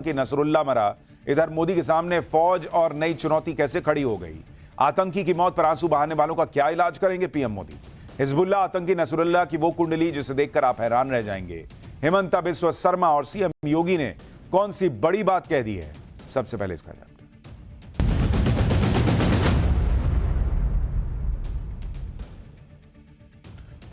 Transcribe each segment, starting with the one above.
कि नसरुल्लाह मरा, इधर मोदी के सामने फौज और नई चुनौती कैसे खड़ी हो गई। आतंकी की मौत पर आंसू बहाने वालों का क्या इलाज करेंगे पीएम मोदी। हिजबुल्लाह आतंकी नसरुल्लाह की वो कुंडली जिसे देखकर आप हैरान रह जाएंगे। हेमंता बिस्वा शर्मा और सीएम योगी ने कौन सी बड़ी बात कह दी है, सबसे पहले इसका जवाब।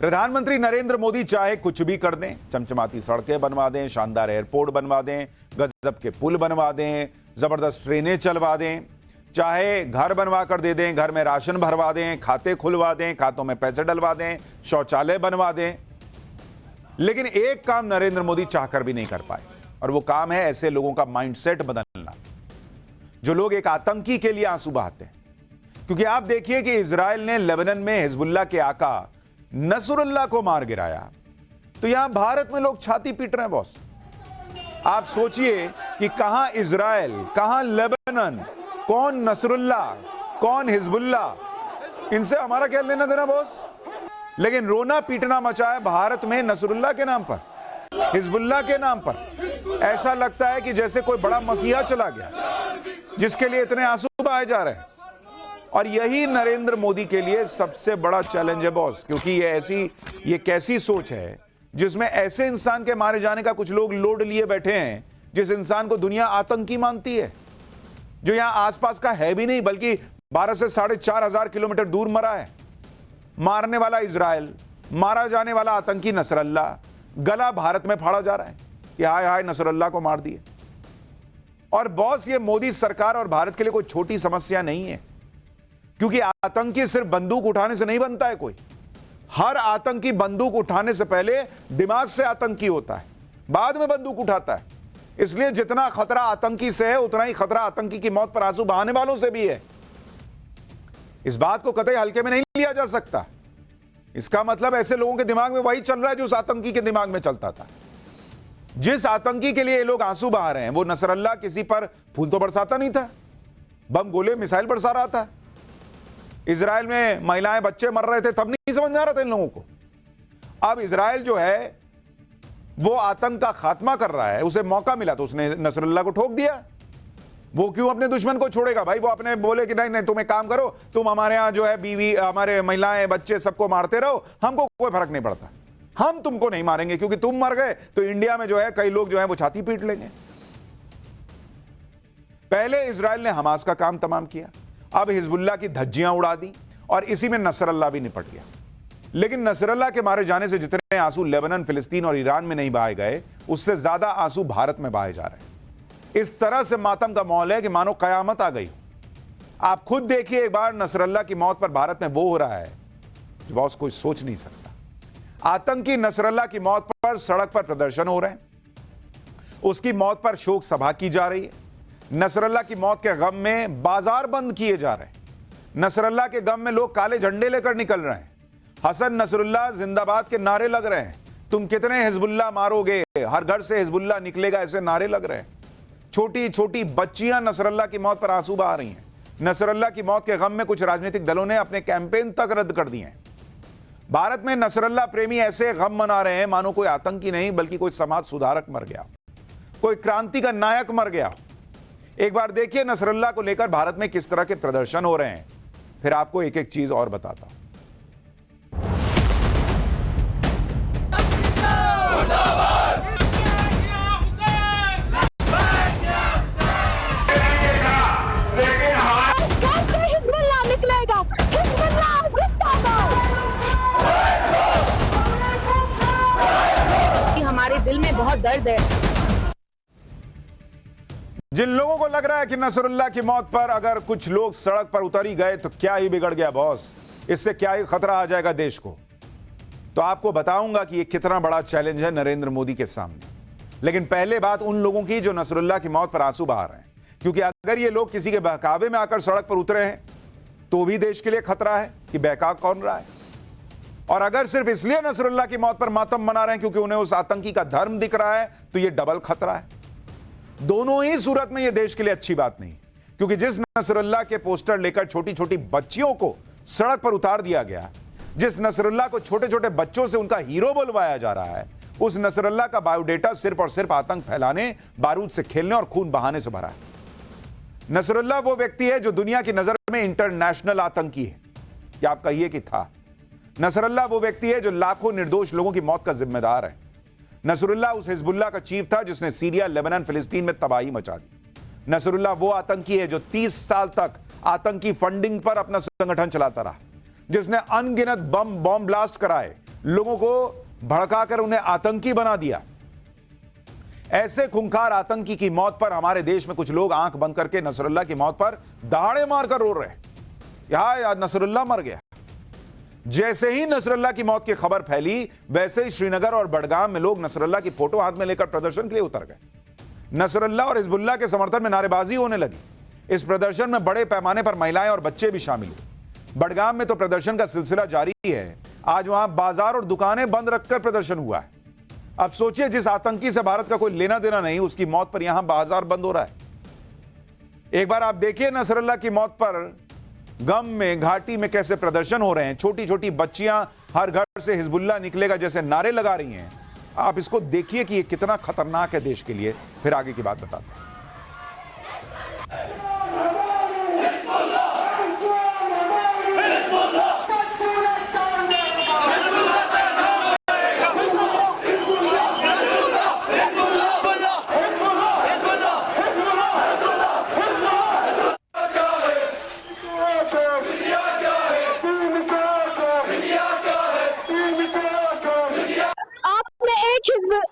प्रधानमंत्री नरेंद्र मोदी चाहे कुछ भी कर दें, चमचमाती सड़कें बनवा दें, शानदार एयरपोर्ट बनवा दें, गजब के पुल बनवा दें, जबरदस्त ट्रेनें चलवा दें, चाहे घर बनवा कर दे दें, घर में राशन भरवा दें, खाते खुलवा दें, खातों में पैसे डलवा दें, शौचालय बनवा दें, लेकिन एक काम नरेंद्र मोदी चाहकर भी नहीं कर पाए, और वो काम है ऐसे लोगों का माइंडसेट बदलना जो लोग एक आतंकी के लिए आंसू बहाते हैं। क्योंकि आप देखिए कि इजराइल ने लेबनान में हिजबुल्लाह के आका नसरुल्लाह को मार गिराया, तो यहां भारत में लोग छाती पीट रहे हैं बॉस। आप सोचिए कि कहां इजराइल, कहां लेबनान, कौन नसरुल्लाह, कौन हिजबुल्लाह, इनसे हमारा क्या लेना देना बॉस। लेकिन रोना पीटना मचा है भारत में नसरुल्लाह के नाम पर, हिजबुल्लाह के नाम पर। ऐसा लगता है कि जैसे कोई बड़ा मसीहा चला गया जिसके लिए इतने आंसू बहाए जा रहे हैं। और यही नरेंद्र मोदी के लिए सबसे बड़ा चैलेंज है बॉस, क्योंकि ये कैसी सोच है जिसमें ऐसे इंसान के मारे जाने का कुछ लोग लोड लिए बैठे हैं, जिस इंसान को दुनिया आतंकी मानती है, जो यहां आसपास का है भी नहीं बल्कि 12 से 4,500 किलोमीटर दूर मरा है। मारने वाला इजराइल, मारा जाने वाला आतंकी नसरुल्लाह, गला भारत में फाड़ा जा रहा है कि हाय हाय नसरुल्लाह को मार दिए। और बॉस, ये मोदी सरकार और भारत के लिए कोई छोटी समस्या नहीं है, क्योंकि आतंकी सिर्फ बंदूक उठाने से नहीं बनता है कोई। हर आतंकी बंदूक उठाने से पहले दिमाग से आतंकी होता है, बाद में बंदूक उठाता है। इसलिए जितना खतरा आतंकी से है उतना ही खतरा आतंकी की मौत पर आंसू बहाने वालों से भी है। इस बात को कतई हल्के में नहीं लिया जा सकता। इसका मतलब ऐसे लोगों के दिमाग में वही चल रहा है जो उस आतंकी के दिमाग में चलता था। जिस आतंकी के लिए ये लोग आंसू बहा रहे हैं, वो नसरुल्लाह किसी पर फूल तो बरसाता नहीं था, बम गोले मिसाइल बरसा रहा था। इजराइल में महिलाएं बच्चे मर रहे थे, तब नहीं समझ में आ रहा था इन लोगों को। अब इजराइल जो है वो आतंक का खात्मा कर रहा है, उसे मौका मिला तो उसने नसरुल्लाह को ठोक दिया। वो क्यों अपने दुश्मन को छोड़ेगा भाई। वो अपने बोले कि नहीं नहीं तुम एक काम करो, तुम हमारे यहां जो है बीवी, हमारे महिलाएं बच्चे सबको मारते रहो, हमको कोई फर्क नहीं पड़ता, हम तुमको नहीं मारेंगे, क्योंकि तुम मर गए तो इंडिया में जो है कई लोग जो है वो छाती पीट लेंगे। पहले इजराइल ने हमास का काम तमाम किया, अब हिजबुल्लाह की धज्जियां उड़ा दी, और इसी में नसरुल्लाह भी निपट गया। लेकिन नसरुल्लाह के मारे जाने से जितने आंसू लेबनान, फिलिस्तीन और ईरान में नहीं बहाए गए, उससे ज्यादा आंसू भारत में बहाए जा रहे हैं। इस तरह से मातम का माहौल है कि मानो कयामत आ गई। आप खुद देखिए एक बार, नसरुल्लाह की मौत पर भारत में वो हो रहा है जो बॉस कोई सोच नहीं सकता। आतंकी नसरुल्लाह की मौत पर सड़क पर प्रदर्शन हो रहे हैं, उसकी मौत पर शोक सभा की जा रही है, नसरुल्लाह की मौत के गम में बाजार बंद किए जा रहे हैं, नसरुल्लाह के गम में लोग काले झंडे लेकर निकल रहे हैं, हसन नसरुल्लाह जिंदाबाद के नारे लग रहे हैं, तुम कितने हिजबुल्लाह मारोगे, हर घर से हिजबुल्लाह निकलेगा, ऐसे नारे लग रहे हैं। छोटी छोटी बच्चियां नसरुल्लाह की मौत पर आंसू बहा रही हैं। नसरुल्लाह की मौत के गम में कुछ राजनीतिक दलों ने अपने कैंपेन तक रद्द कर दिए हैं। भारत में नसरुल्लाह प्रेमी ऐसे गम मना रहे हैं मानो कोई आतंकी नहीं बल्कि कोई समाज सुधारक मर गया, कोई क्रांति का नायक मर गया। एक बार देखिए नसरुल्लाह को लेकर भारत में किस तरह के प्रदर्शन हो रहे हैं, फिर आपको एक एक चीज और बताता हूं। हमारे दिल में बहुत दर्द है। जिन लोगों को लग रहा है कि नसरुल्लाह की मौत पर अगर कुछ लोग सड़क पर उतर ही गए तो क्या ही बिगड़ गया बॉस, इससे क्या ही खतरा आ जाएगा देश को, तो आपको बताऊंगा कि यह कितना बड़ा चैलेंज है नरेंद्र मोदी के सामने। लेकिन पहले बात उन लोगों की जो नसरुल्लाह की मौत पर आंसू बहा रहे हैं, क्योंकि अगर ये लोग किसी के बहकावे में आकर सड़क पर उतरे हैं तो भी देश के लिए खतरा है कि बहका कौन रहा है। और अगर सिर्फ इसलिए नसरुल्लाह की मौत पर मातम मना रहे हैं क्योंकि उन्हें उस आतंकी का धर्म दिख रहा है, तो यह डबल खतरा है। दोनों ही सूरत में यह देश के लिए अच्छी बात नहीं, क्योंकि जिस नसरुल्लाह के पोस्टर लेकर छोटी छोटी बच्चियों को सड़क पर उतार दिया गया, जिस नसरुल्लाह को छोटे छोटे बच्चों से उनका हीरो बुलवाया जा रहा है, उस नसरुल्लाह का बायोडेटा सिर्फ और सिर्फ आतंक फैलाने, बारूद से खेलने और खून बहाने से भरा है। नसरुल्लाह वो व्यक्ति है जो दुनिया की नजर में इंटरनेशनल आतंकी है, क्या आप कहिए कि था। नसरुल्लाह वो व्यक्ति है जो लाखों निर्दोष लोगों की मौत का जिम्मेदार है। नसरुल्लाह उस हिजबुल्लाह का चीफ था जिसने सीरिया, लेबनान, फिलिस्तीन में तबाही मचा दी। नसरुल्लाह वो आतंकी है जो 30 साल तक आतंकी फंडिंग पर अपना संगठन चलाता रहा, जिसने अनगिनत बम ब्लास्ट कराए, लोगों को भड़काकर उन्हें आतंकी बना दिया। ऐसे खूंखार आतंकी की मौत पर हमारे देश में कुछ लोग आंख बंद करके नसरुल्लाह की मौत पर दहाड़े मारकर रो रहे हैं, यहां नसरुल्लाह मर गया। जैसे ही नसरुल्लाह की मौत की खबर फैली, वैसे ही श्रीनगर और बडगाम में लोग नसरुल्लाह की फोटो हाथ में लेकर प्रदर्शन के लिए उतर गए। नसरुल्लाह और हिजबुल्लाह के समर्थन में नारेबाजी होने लगी। इस प्रदर्शन में बड़े पैमाने पर महिलाएं और बच्चे भी शामिल हुए। बडगाम में तो प्रदर्शन का सिलसिला जारी है। आज वहां बाजार और दुकानें बंद रखकर प्रदर्शन हुआ है। अब सोचिए, जिस आतंकी से भारत का कोई लेना देना नहीं, उसकी मौत पर यहां बाजार बंद हो रहा है। एक बार आप देखिए नसरुल्लाह की मौत पर गम में, घाटी में कैसे प्रदर्शन हो रहे हैं। छोटी छोटी बच्चियां हर घर से हिजबुल्लाह निकलेगा जैसे नारे लगा रही हैं। आप इसको देखिए कि ये कितना खतरनाक है देश के लिए। फिर आगे की बात बताते हैं।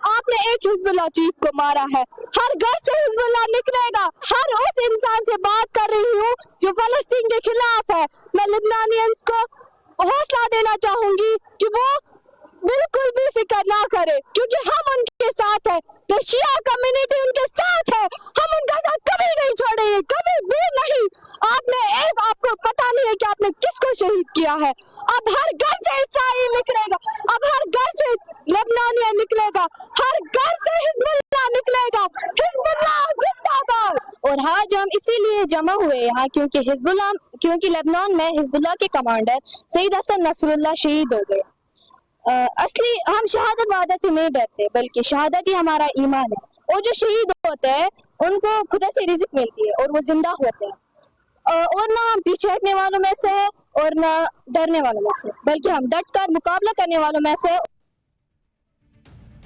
आपने एक हिजबुल्लाह चीफ को मारा है। हर घर से हिजबुल्लाह निकलेगा। हर उस इंसान से बात कर रही हूँ जो फलस्तीन के खिलाफ है। मैं लिबनानियंस को हौसला देना चाहूंगी कि वो बिल्कुल भी फिक्र ना करे, क्योंकि हम उनके साथ हैं। जो शिया कम्युनिटी उनके साथ है, हम उनका साथ कभी नहीं छोड़ेंगे, कभी भी नहीं। आपको पता नहीं है कि आपने किसको शहीद किया है। अब हर घर से इसराइल निकलेगा, अब हर घर से लेबनानिया निकलेगा, हर घर से हिजबुल्लाह निकलेगा। हिजबुल्लाह जिंदाबाद। और आज हम इसीलिए जमा हुए यहाँ क्योंकि लेबनान में हिजबुल्लाह के कमांडर सईद हसन नसरुल्लाह शहीद हो गए। असली हम शहादत वादा से नहीं डरते, बल्कि शहादत ही हमारा ईमान है। और जो शहीद होते हैं उनको खुदा से रिज़्क मिलती है और वो जिंदा होते हैं। और ना हम पीछे हटने वालों में से है और ना डरने वालों में से, बल्कि हम डट कर मुकाबला करने वालों में से।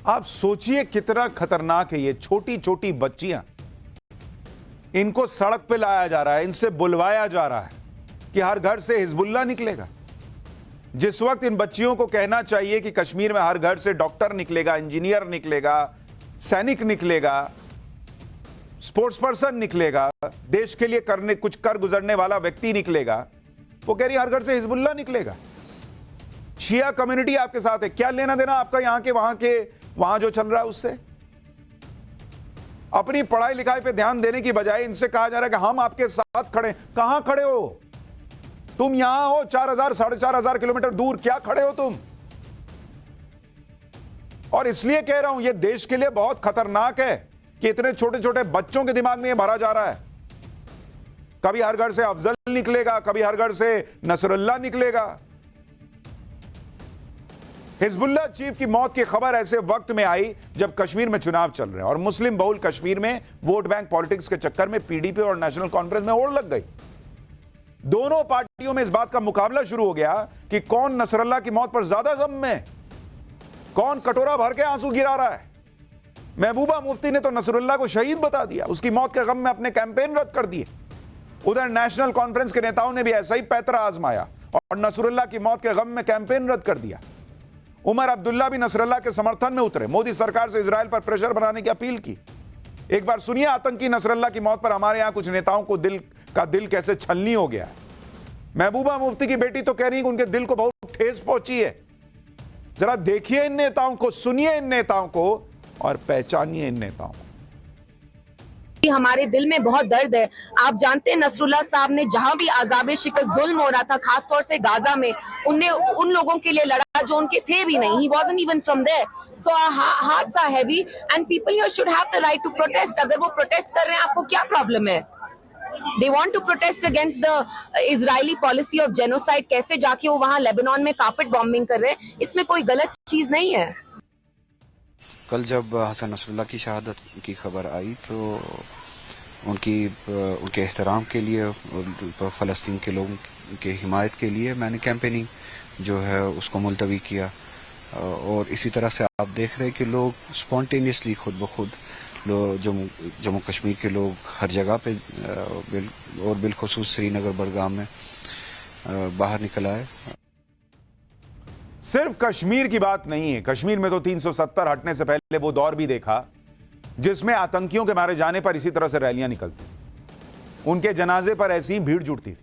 आप सोचिए कितना खतरनाक है ये। छोटी छोटी बच्चियां, इनको सड़क पे लाया जा रहा है, इनसे बुलवाया जा रहा है कि हर घर से हिजबुल्लाह निकलेगा। जिस वक्त इन बच्चियों को कहना चाहिए कि कश्मीर में हर घर से डॉक्टर निकलेगा, इंजीनियर निकलेगा, सैनिक निकलेगा, स्पोर्ट्स पर्सन निकलेगा, देश के लिए कुछ कर गुजरने वाला व्यक्ति निकलेगा, वो कह रही हर घर से हिजबुल्लाह निकलेगा। शिया कम्युनिटी आपके साथ है, क्या लेना देना आपका वहां जो चल रहा है उससे। अपनी पढ़ाई लिखाई पे ध्यान देने की बजाय इनसे कहा जा रहा है कि हम आपके साथ खड़े। कहां खड़े हो तुम? यहां हो 4000 4,500 किलोमीटर दूर, क्या खड़े हो तुम? और इसलिए कह रहा हूं यह देश के लिए बहुत खतरनाक है कि इतने छोटे छोटे बच्चों के दिमाग में यह भरा जा रहा है। कभी हर घर से अफजल निकलेगा, कभी हर घर से नसरुल्लाह निकलेगा। हिजबुल्लाह चीफ की मौत की खबर ऐसे वक्त में आई जब कश्मीर में चुनाव चल रहे हैं और मुस्लिम बहुल कश्मीर में वोट बैंक पॉलिटिक्स के चक्कर में पीडीपी और नेशनल कॉन्फ्रेंस में होड़ लग गई। दोनों पार्टियों में इस बात का मुकाबला शुरू हो गया कि कौन नसरुल्लाह की मौत पर ज्यादा गम में, कौन कटोरा भर के आंसू गिरा रहा है। महबूबा मुफ्ती ने तो नसरुल्लाह को शहीद बता दिया, उसकी मौत के गम में अपने कैंपेन रद्द कर दिए। उधर नेशनल कॉन्फ्रेंस के नेताओं ने भी ऐसा ही पैतरा आजमाया और नसरुल्लाह की मौत के गम में कैंपेन रद्द कर दिया। उमर अब्दुल्ला भी नसरुल्लाह के समर्थन में उतरे, मोदी सरकार से इजराइल पर प्रेशर बनाने की अपील की। एक बार सुनिए आतंकी नसरुल्लाह की मौत पर हमारे यहां कुछ नेताओं को दिल कैसे छलनी हो गया है। महबूबा मुफ्ती की बेटी तो कह रही है कि उनके दिल को बहुत ठेस पहुंची है। जरा देखिए इन नेताओं को, सुनिए इन नेताओं को और पहचानिए इन नेताओं को। हमारे दिल में बहुत दर्द है। आप जानते हैं नसरुल्लाह साहब ने जहां भी आज़ाब शिकस्त जुल्म हो रहा था, खासतौर से गाजा में, उनने उन लोगों के लिए लड़ा जो उनके थे भी नहीं। He wasn't even from there. So our hearts are heavy and people here should have the right to protest. अगर वो प्रोटेस्ट कर रहे हैं, आपको क्या प्रॉब्लम है? They want to protest against the Israeli policy of genocide. कैसे जाके वो वहाँ लेबनान में कारपेट बॉम्बिंग कर रहे हैं, इसमें कोई गलत चीज नहीं है। कल जब हसन नसरुल्लाह की शहादत की खबर आई तो उनके एहतराम के लिए और फ़लस्तीन के लोगों के हिमायत के लिए मैंने कैंपेनिंग जो है उसको मुलतवी किया। और इसी तरह से आप देख रहे हैं कि लोग स्पॉन्टेनियसली खुद ब खुद जम्मू कश्मीर के लोग हर जगह पे और बिलखुसूस श्रीनगर बड़गाम में बाहर निकल आए। सिर्फ कश्मीर की बात नहीं है, कश्मीर में तो 370 हटने से पहले वो दौर भी देखा जिसमें आतंकियों के मारे जाने पर इसी तरह से रैलियां निकलती, उनके जनाजे पर ऐसी ही भीड़ जुटती थी।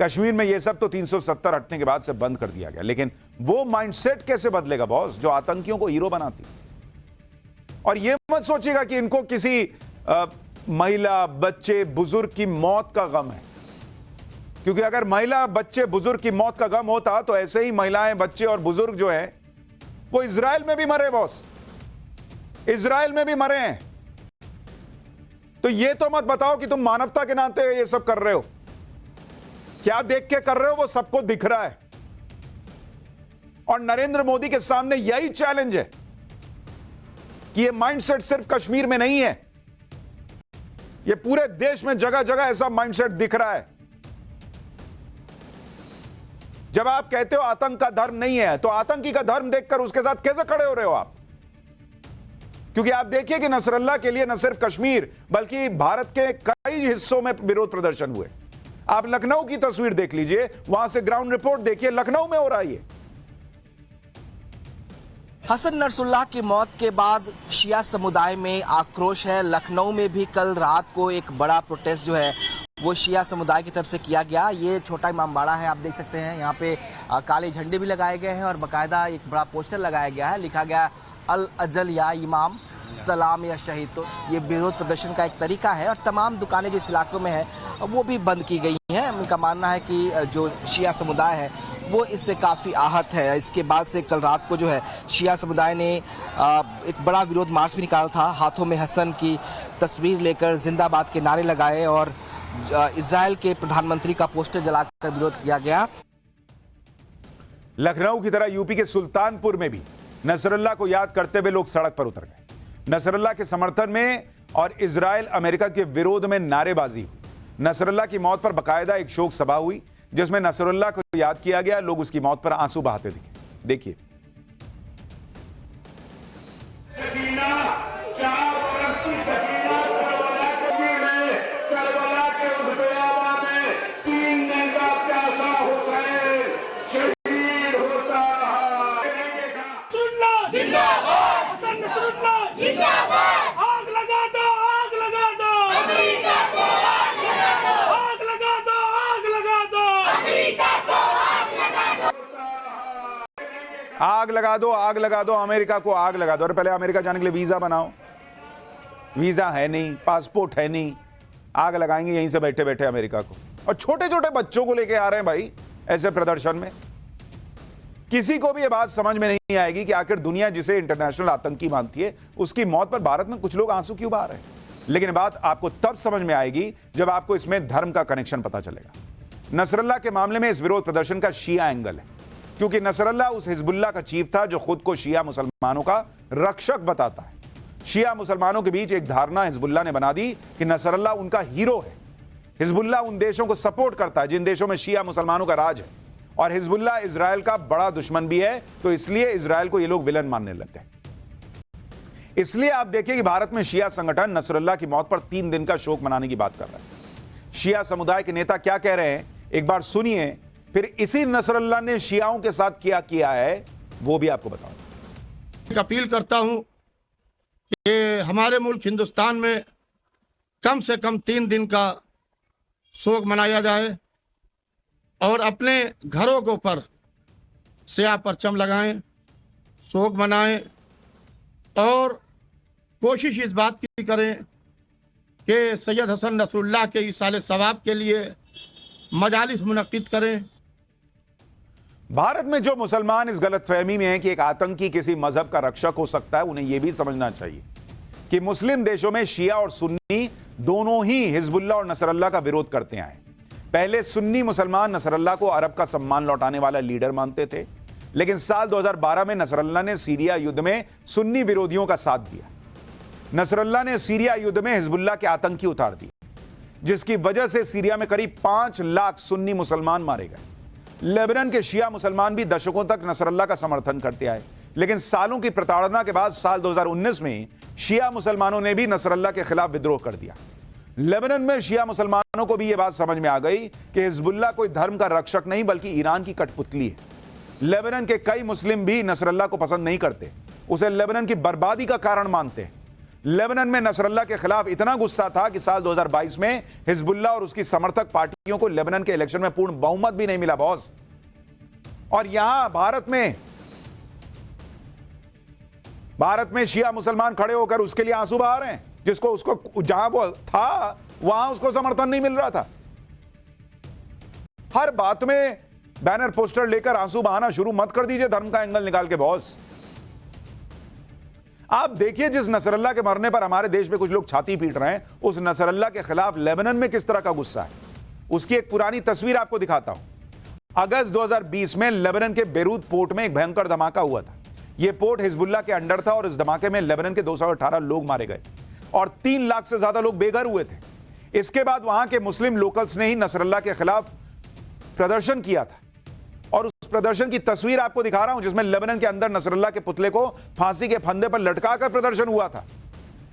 कश्मीर में ये सब तो 370 हटने के बाद से बंद कर दिया गया, लेकिन वो माइंडसेट कैसे बदलेगा बॉस जो आतंकियों को हीरो बनाती। और ये मत सोचिएगा कि इनको किसी महिला, बच्चे, बुजुर्ग की मौत का गम है, क्योंकि अगर महिला, बच्चे, बुजुर्ग की मौत का गम होता तो ऐसे ही महिलाएं, बच्चे और बुजुर्ग जो हैं वो इजराइल में भी मरे बॉस, इजराइल में भी मरे हैं। तो ये तो मत बताओ कि तुम मानवता के नाते ये सब कर रहे हो। क्या देख के कर रहे हो वो सबको दिख रहा है। और नरेंद्र मोदी के सामने यही चैलेंज है कि ये माइंडसेट सिर्फ कश्मीर में नहीं है, ये पूरे देश में जगह जगह ऐसा माइंडसेट दिख रहा है। जब आप कहते हो आतंक का धर्म नहीं है, तो आतंकी का धर्म देखकर उसके साथ कैसे खड़े हो रहे हो आप? क्योंकि आप देखिए कि नसरल्लाह के लिए न सिर्फ कश्मीर बल्कि भारत के कई हिस्सों में विरोध प्रदर्शन हुए। आप लखनऊ की तस्वीर देख लीजिए, वहां से ग्राउंड रिपोर्ट देखिए, लखनऊ में हो रहा है। हसन नसरुल्लाह की मौत के बाद शिया समुदाय में आक्रोश है। लखनऊ में भी कल रात को एक बड़ा प्रोटेस्ट जो है वो शिया समुदाय की तरफ से किया गया। ये छोटा इमामबाड़ा है, आप देख सकते हैं। यहाँ पे काले झंडे भी लगाए गए हैं और बाकायदा एक बड़ा पोस्टर लगाया गया है, लिखा गया अल अजल या इमाम, सलाम या शहीद। तो ये विरोध प्रदर्शन का एक तरीका है और तमाम दुकानें जिस इलाकों में है वो भी बंद की गई हैं। उनका मानना है कि जो शिया समुदाय है वो इससे काफ़ी आहत है। इसके बाद से कल रात को जो है शिया समुदाय ने एक बड़ा विरोध मार्च भी निकाला था, हाथों में हसन की तस्वीर लेकर जिंदाबाद के नारे लगाए और इजराइल के प्रधानमंत्री का पोस्टर जलाकर विरोध किया गया। लखनऊ की तरह यूपी के सुल्तानपुर में भी नसरल्लाह को याद करते हुए लोग सड़क पर उतर गए। नसरल्लाह के समर्थन में और इजराइल अमेरिका के विरोध में नारेबाजी हुई। नसरल्लाह की मौत पर बाकायदा एक शोक सभा हुई जिसमें नसरल्लाह को याद किया गया। लोग उसकी मौत पर आंसू बहाते दिखे। देखिए। आग लगा दो, आग लगा दो, अमेरिका को आग लगा दो। अरे पहले अमेरिका जाने के लिए वीजा बनाओ, वीजा है नहीं, पासपोर्ट है नहीं, आग लगाएंगे यहीं से बैठे बैठे अमेरिका को। और छोटे छोटे बच्चों को लेके आ रहे हैं भाई ऐसे प्रदर्शन में। किसी को भी ये बात समझ में नहीं आएगी कि आखिर दुनिया जिसे इंटरनेशनल आतंकी मानती है उसकी मौत पर भारत में कुछ लोग आंसू क्यों बहा रहे हैं। लेकिन बात आपको तब समझ में आएगी जब आपको इसमें धर्म का कनेक्शन पता चलेगा। नसरल्लाह के मामले में इस विरोध प्रदर्शन का शिया एंगल है, क्योंकि नसरल्लाह उस हिजबुल्लाह का चीफ था जो खुद को शिया मुसलमानों का रक्षक बताता है। शिया मुसलमानों के बीच एक धारणा हिजबुल्लाह ने बना दी कि नसरल्लाह उनका हीरो है। हिजबुल्लाह उन देशों को सपोर्ट करता है जिन देशों में शिया मुसलमानों का राज है, और हिजबुल्लाह इजराइल का बड़ा दुश्मन भी है, तो इसलिए इजराइल को ये लोग विलन मानने लग गए। इसलिए आप देखिए कि भारत में शिया संगठन नसरल्लाह की मौत पर 3 दिन का शोक मनाने की बात कर रहा है। शिया समुदाय के नेता क्या कह रहे हैं एक बार सुनिए, फिर इसी नसरल्लाह ने शियाओं के साथ क्या किया है वो भी आपको बताऊं। अपील करता हूं कि हमारे मुल्क हिंदुस्तान में कम से कम 3 दिन का शोक मनाया जाए और अपने घरों के ऊपर स्याह परचम लगाएं, शोक मनाएं और कोशिश इस बात की करें कि सैयद हसन नसरुल्लाह के इसाले सवाब के लिए मजालिस मुनक्किद करें। भारत में जो मुसलमान इस गलतफहमी में है कि एक आतंकी किसी मजहब का रक्षक हो सकता है, उन्हें यह भी समझना चाहिए कि मुस्लिम देशों में शिया और सुन्नी दोनों ही हिजबुल्लाह और नसरल्लाह का विरोध करते आए। पहले सुन्नी मुसलमान नसरल्लाह को अरब का सम्मान लौटाने वाला लीडर मानते थे, लेकिन साल 2012 में नसरल्लाह ने सीरिया युद्ध में सुन्नी विरोधियों का साथ दिया। नसरल्लाह ने सीरिया युद्ध में हिजबुल्लाह के आतंकी उतार दिए, जिसकी वजह से सीरिया में करीब 5 लाख सुन्नी मुसलमान मारे गए। लेबनान के शिया मुसलमान भी दशकों तक नसरल्लाह का समर्थन करते आए, लेकिन सालों की प्रताड़ना के बाद साल 2019 में शिया मुसलमानों ने भी नसरल्लाह के खिलाफ विद्रोह कर दिया। लेबनान में शिया मुसलमानों को भी यह बात समझ में आ गई कि हिजबुल्लाह कोई धर्म का रक्षक नहीं बल्कि ईरान की कठपुतली है। लेबनान के कई मुस्लिम भी नसरल्लाह को पसंद नहीं करते, उसे लेबनान की बर्बादी का कारण मानते हैं। लेबनान में नसरल्लाह के खिलाफ इतना गुस्सा था कि साल 2022 में हिजबुल्लाह और उसकी समर्थक पार्टियों को लेबनान के इलेक्शन में पूर्ण बहुमत भी नहीं मिला बॉस। और यहां भारत में शिया मुसलमान खड़े होकर उसके लिए आंसू बहा रहे हैं, जिसको उसको जहां वो था वहां उसको समर्थन नहीं मिल रहा था। हर बात में बैनर पोस्टर लेकर आंसू बहाना शुरू मत कर दीजिए धर्म का एंगल निकाल के बॉस। आप देखिए जिस नसरल्लाह के मरने पर हमारे देश में कुछ लोग छाती पीट रहे हैं, उस नसरल्लाह के खिलाफ लेबनान में किस तरह का गुस्सा है, उसकी एक पुरानी तस्वीर आपको दिखाता हूं। अगस्त 2020 में लेबनान के बेरूत पोर्ट में एक भयंकर धमाका हुआ था। यह पोर्ट हिजबुल्लाह के अंडर था और इस धमाके में लेबनान के 218 लोग मारे गए और 3 लाख से ज्यादा लोग बेघर हुए थे। इसके बाद वहां के मुस्लिम लोकल्स ने ही नसरल्लाह के खिलाफ प्रदर्शन किया था और उस प्रदर्शन की तस्वीर आपको दिखा रहा हूं, जिसमें लेबनान के अंदर नसरल्लाह के पुतले को फांसी के फंदे पर लटकाकर प्रदर्शन हुआ था।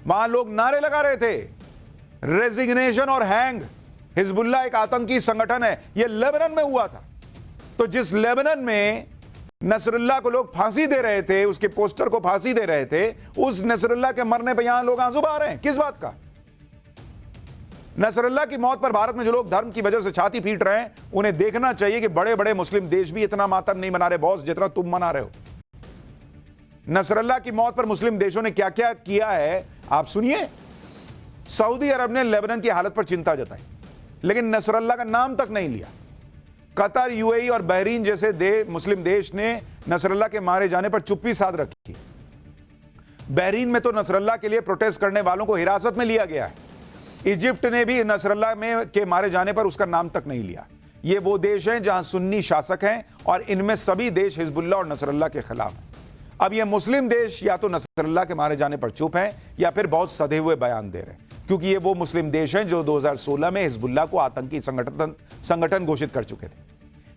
वहां लोग नारे लगा रहे थे, रेजिग्नेशन और हैंग, हिजबुल्लाह एक आतंकी संगठन है। यह लेबनान में हुआ था। तो जिस लेबनान में नसरुल्लाह को लोग फांसी दे रहे थे, उसके पोस्टर को फांसी दे रहे थे, उस नसरुल्लाह के मरने पर यहां लोग आंसू बहा रहे हैं। किस बात का? नसरुल्लाह की मौत पर भारत में जो लोग धर्म की वजह से छाती पीट रहे हैं, उन्हें देखना चाहिए कि बड़े बड़े मुस्लिम देश भी इतना मातम नहीं मना रहे बॉस, जितना तुम मना रहे हो। नसरुल्लाह की मौत पर मुस्लिम देशों ने क्या क्या किया है आप सुनिए। सऊदी अरब ने लेबनान की हालत पर चिंता जताई, लेकिन नसरुल्लाह का नाम तक नहीं लिया। कतर, यूएई और बहरीन जैसे मुस्लिम देश ने नसरुल्लाह के मारे जाने पर चुप्पी साध रखी। बहरीन में तो नसरुल्लाह के लिए प्रोटेस्ट करने वालों को हिरासत में लिया गया है। इजिप्ट ने भी नसरुल्लाह के मारे जाने पर उसका नाम तक नहीं लिया। ये वो देश हैं जहां सुन्नी शासक हैं और इनमें सभी देश हिजबुल्लाह और नसरुल्लाह के खिलाफ हैं। अब ये मुस्लिम देश या तो नसरुल्लाह के मारे जाने पर चुप हैं या फिर बहुत सधे हुए बयान दे रहे हैं, क्योंकि ये वो मुस्लिम देश हैं जो 2016 में हिजबुल्लाह को आतंकी संगठन घोषित कर चुके थे।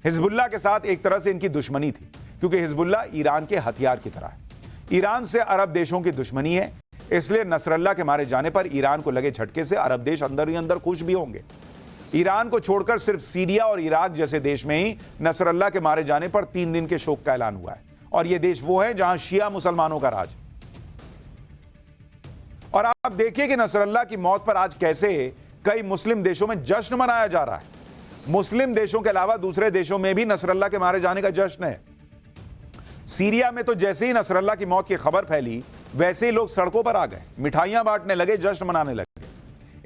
हिजबुल्लाह के साथ एक तरह से इनकी दुश्मनी थी, क्योंकि हिजबुल्लाह ईरान के हथियार की तरह है। ईरान से अरब देशों की दुश्मनी है, इसलिए नसरुल्लाह के मारे जाने पर ईरान को लगे झटके से अरब देश अंदर ही अंदर खुश भी होंगे। ईरान को छोड़कर सिर्फ सीरिया और इराक जैसे देश में ही नसरुल्लाह के मारे जाने पर 3 दिन के शोक का ऐलान हुआ है, और ये देश वो है जहां शिया मुसलमानों का राज। और आप देखिए कि नसरुल्लाह की मौत पर आज कैसे कई मुस्लिम देशों में जश्न मनाया जा रहा है। मुस्लिम देशों के अलावा दूसरे देशों में भी नसरुल्लाह के मारे जाने का जश्न है। सीरिया में तो जैसे ही नसरुल्लाह की मौत की खबर फैली, वैसे ही लोग सड़कों पर आ गए, मिठाइयां बांटने लगे, जश्न मनाने लगे।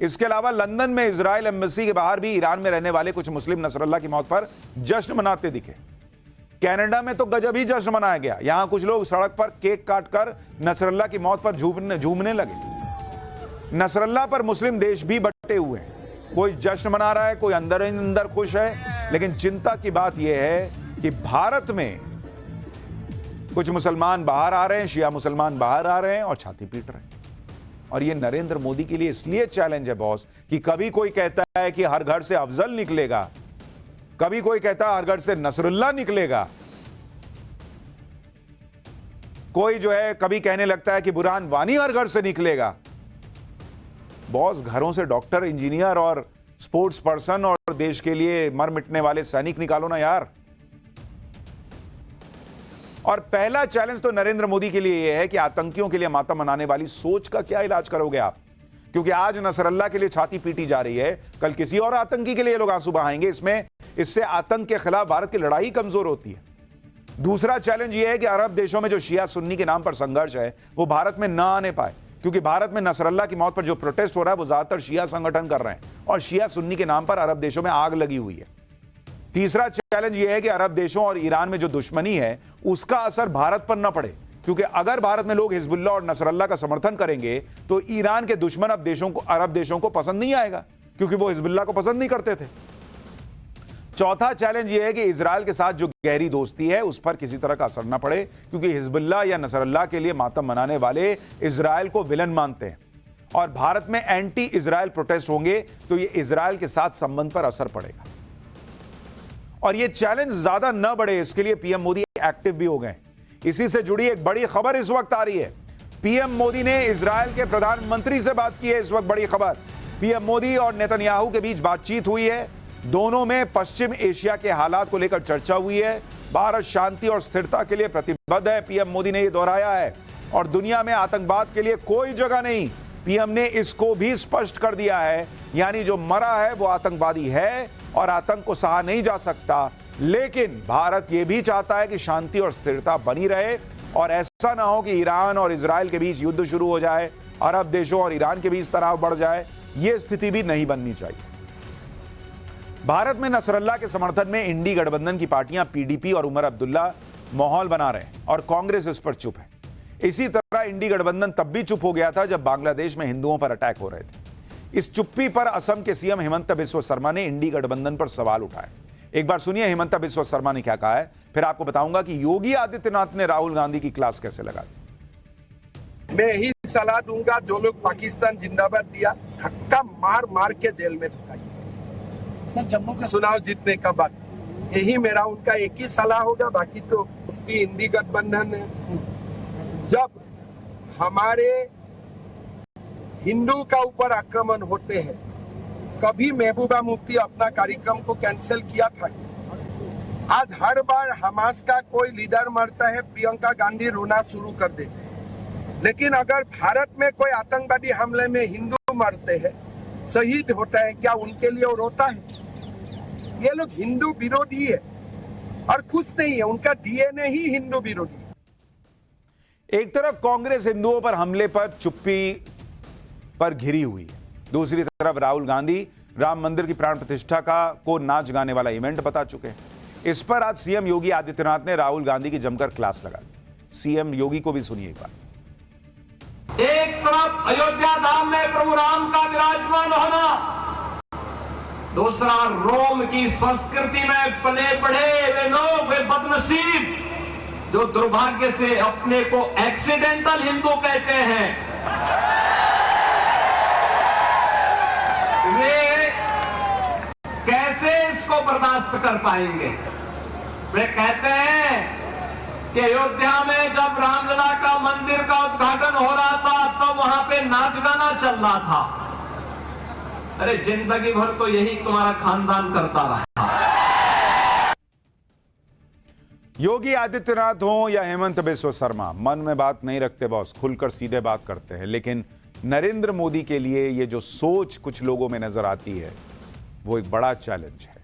इसके अलावा लंदन में इजराइल एम्बेसी के बाहर भी ईरान में रहने वाले कुछ मुस्लिम नसरुल्लाह की मौत पर जश्न मनाते दिखे। कनाडा में तो गजब ही जश्न मनाया गया। यहां कुछ लोग सड़क पर केक काटकर नसरुल्लाह की मौत पर झूमने लगे। नसरुल्लाह पर मुस्लिम देश भी बटे हुए हैं, कोई जश्न मना रहा है, कोई अंदर ही अंदर खुश है। लेकिन चिंता की बात यह है कि भारत में कुछ मुसलमान बाहर आ रहे हैं, शिया मुसलमान बाहर आ रहे हैं और छाती पीट रहे हैं। और ये नरेंद्र मोदी के लिए इसलिए चैलेंज है बॉस कि कभी कोई कहता है कि हर घर से अफजल निकलेगा, कभी कोई कहता है हर घर से नसरुल्लाह निकलेगा, कोई जो है कभी कहने लगता है कि बुरहान वानी हर घर से निकलेगा। बॉस, घरों से डॉक्टर, इंजीनियर और स्पोर्ट्स पर्सन और देश के लिए मर मिटने वाले सैनिक निकालो ना यार। और पहला चैलेंज तो नरेंद्र मोदी के लिए यह है कि आतंकियों के लिए मातम मनाने वाली सोच का क्या इलाज करोगे आप? क्योंकि आज नसरुल्लाह के लिए छाती पीटी जा रही है, कल किसी और आतंकी के लिए लोग आंसू बहाएंगे। इससे आतंक के खिलाफ भारत की लड़ाई कमजोर होती है। दूसरा चैलेंज यह है कि अरब देशों में जो शिया सुन्नी के नाम पर संघर्ष है वो भारत में ना आने पाए, क्योंकि भारत में नसरुल्लाह की मौत पर जो प्रोटेस्ट हो रहा है वो ज्यादातर शिया संगठन कर रहे हैं और शिया सुन्नी के नाम पर अरब देशों में आग लगी हुई है। तीसरा चैलेंज यह है कि अरब देशों और ईरान में जो दुश्मनी है उसका असर भारत पर न पड़े, क्योंकि अगर भारत में लोग हिजबुल्लाह और नसरल्लाह का समर्थन करेंगे तो ईरान के दुश्मन अरब देशों को पसंद नहीं आएगा, क्योंकि वो हिजबुल्लाह को पसंद नहीं करते थे। चौथा चैलेंज यह है कि इजराइल के साथ जो गहरी दोस्ती है उस पर किसी तरह का असर ना पड़े, क्योंकि हिजबुल्लाह या नसरल्लाह के लिए मातम मनाने वाले इजराइल को विलन मानते हैं और भारत में एंटी इजराइल प्रोटेस्ट होंगे तो यह इजराइल के साथ संबंध पर असर पड़ेगा। और यह चैलेंज ज्यादा न बढ़े इसके लिए पीएम मोदी एक्टिव भी हो गए। इसी से जुड़ी एक बड़ी खबर इस वक्त आ रही है। पीएम मोदी ने इजराइल के प्रधानमंत्री से बात की है। इस वक्त बड़ी खबर, पीएम मोदी और नेतन्याहू के बीच बातचीत हुई है। दोनों में पश्चिम एशिया के हालात को लेकर चर्चा हुई है। भारत शांति और स्थिरता के लिए प्रतिबद्ध है, पीएम मोदी ने यह दोहराया है, और दुनिया में आतंकवाद के लिए कोई जगह नहीं, पीएम ने इसको भी स्पष्ट कर दिया है। यानी जो मरा है वो आतंकवादी है और आतंक को सहा नहीं जा सकता, लेकिन भारत यह भी चाहता है कि शांति और स्थिरता बनी रहे और ऐसा ना हो कि ईरान और इजराइल के बीच युद्ध शुरू हो जाए, अरब देशों और ईरान के बीच तनाव बढ़ जाए। यह स्थिति भी नहीं बननी चाहिए। भारत में नसरल्लाह के समर्थन में इंडी गठबंधन की पार्टियां पीडीपी और उमर अब्दुल्ला माहौल बना रहे हैं और कांग्रेस इस पर चुप है। इसी तरह इंडी गठबंधन तब भी चुप हो गया था जब बांग्लादेश में हिंदुओं पर अटैक हो रहे थे। इस चुप्पी पर असम के सीएम हिमंता बिस्वा शर्मा ने इंडी गठबंधन पर सवाल उठाए। एक बार सुनिए हिमंता बिस्वा शर्मा ने क्या कहा है, फिर आपको बताऊंगा कि योगी आदित्यनाथ ने राहुल गांधी की क्लास कैसे लगा दी। मैं यही सलाह दूंगा, जो लोग पाकिस्तान जिंदाबाद दिया धक्का मार मार के जेल में ढुकाइए सर, जम्मू का चुनाव जीतने का बाद। यही मेरा उनका एक ही सलाह होगा, बाकी तो उसकी इंडी गठबंधन है। जब हमारे हिंदू का ऊपर आक्रमण होते हैं, कभी महबूबा मुफ्ती अपना कार्यक्रम को कैंसिल किया था। आज हर बार हमास का कोई लीडर मरता है, प्रियंका गांधी रोना शुरू कर देते हैं। लेकिन अगर भारत में कोई आतंकवादी हमले में हिंदू मरते हैं, शहीद होता है, क्या उनके लिए वो रोता है? ये लोग हिंदू विरोधी है और खुश नहीं है, उनका डीएनए ही हिंदू विरोधी है। एक तरफ कांग्रेस हिंदुओं पर हमले पर चुप्पी पर घिरी हुई है, दूसरी तरफ राहुल गांधी राम मंदिर की प्राण प्रतिष्ठा को नाच गाने वाला इवेंट बता चुके हैं। इस पर आज सीएम योगी आदित्यनाथ ने राहुल गांधी की जमकर क्लास लगा दी। सीएम योगी को भी सुनिए एक बार। एक तरफ अयोध्या धाम में प्रभु राम का विराजमान होना, दूसरा रोम की संस्कृति में पले बढ़े वे लोग, वे बदनसीब जो दुर्भाग्य से अपने को एक्सीडेंटल हिंदू कहते हैं, वे कैसे इसको बर्दाश्त कर पाएंगे? वे कहते हैं कि अयोध्या में जब रामलला का मंदिर का उद्घाटन हो रहा था तो वहां पे नाच गाना चल रहा था। अरे जिंदगी भर तो यही तुम्हारा खानदान करता रहा। योगी आदित्यनाथ हो या हेमंत बिस्वा शर्मा, मन में बात नहीं रखते बॉस, खुलकर सीधे बात करते हैं। लेकिन नरेंद्र मोदी के लिए ये जो सोच कुछ लोगों में नजर आती है वो एक बड़ा चैलेंज है।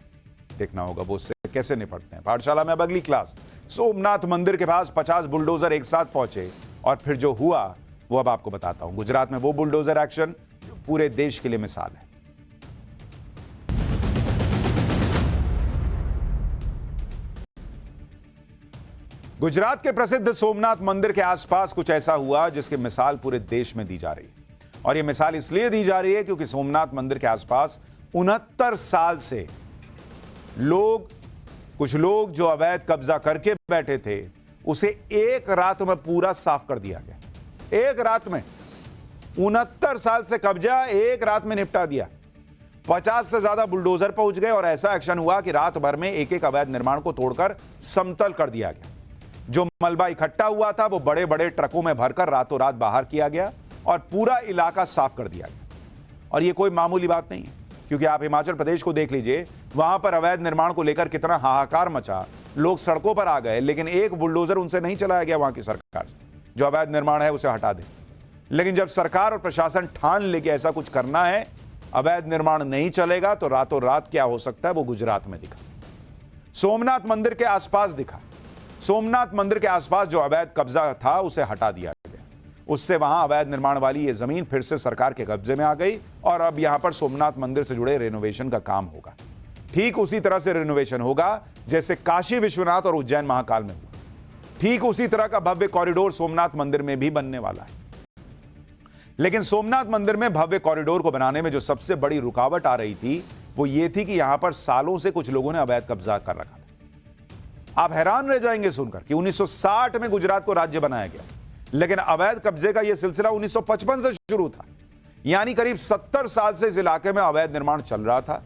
देखना होगा वो उससे कैसे निपटते हैं। पाठशाला में अब अगली क्लास। सोमनाथ मंदिर के पास 50 बुलडोजर एक साथ पहुंचे और फिर जो हुआ वो अब आपको बताता हूं। गुजरात में वो बुलडोजर एक्शन जो पूरे देश के लिए मिसाल है। गुजरात के प्रसिद्ध सोमनाथ मंदिर के आसपास कुछ ऐसा हुआ जिसकी मिसाल पूरे देश में दी जा रही है। और यह मिसाल इसलिए दी जा रही है क्योंकि सोमनाथ मंदिर के आसपास 69 साल से कुछ लोग जो अवैध कब्जा करके बैठे थे उसे एक रात में पूरा साफ कर दिया गया। एक रात में 69 साल से कब्जा एक रात में निपटा दिया। 50 से ज्यादा बुलडोजर पहुंच गए और ऐसा एक्शन हुआ कि रात भर में एक एक अवैध निर्माण को तोड़कर समतल कर दिया गया। जो मलबा इकट्ठा हुआ था वो बड़े बड़े ट्रकों में भरकर रातों रात बाहर किया गया और पूरा इलाका साफ कर दिया गया। और ये कोई मामूली बात नहीं है, क्योंकि आप हिमाचल प्रदेश को देख लीजिए, वहां पर अवैध निर्माण को लेकर कितना हाहाकार मचा, लोग सड़कों पर आ गए, लेकिन एक बुलडोजर उनसे नहीं चलाया गया वहां की सरकार से, जो अवैध निर्माण है उसे हटा दे। लेकिन जब सरकार और प्रशासन ठान ले के ऐसा कुछ करना है, अवैध निर्माण नहीं चलेगा, तो रातों रात क्या हो सकता है वो गुजरात में दिखा, सोमनाथ मंदिर के आसपास दिखा। सोमनाथ मंदिर के आसपास जो अवैध कब्जा था उसे हटा दिया गया। उससे वहां अवैध निर्माण वाली ये जमीन फिर से सरकार के कब्जे में आ गई और अब यहां पर सोमनाथ मंदिर से जुड़े रेनोवेशन का काम होगा। ठीक उसी तरह से रेनोवेशन होगा जैसे काशी विश्वनाथ और उज्जैन महाकाल में हुआ। ठीक उसी तरह का भव्य कॉरिडोर सोमनाथ मंदिर में भी बनने वाला है। लेकिन सोमनाथ मंदिर में भव्य कॉरिडोर को बनाने में जो सबसे बड़ी रुकावट आ रही थी वो ये थी कि यहां पर सालों से कुछ लोगों ने अवैध कब्जा कर रखा था। आप हैरान रह जाएंगे सुनकर कि 1960 में गुजरात को राज्य बनाया गया, लेकिन अवैध कब्जे का यह सिलसिला 1955 से शुरू था। यानी करीब 70 साल से इस इलाके में अवैध निर्माण चल रहा था।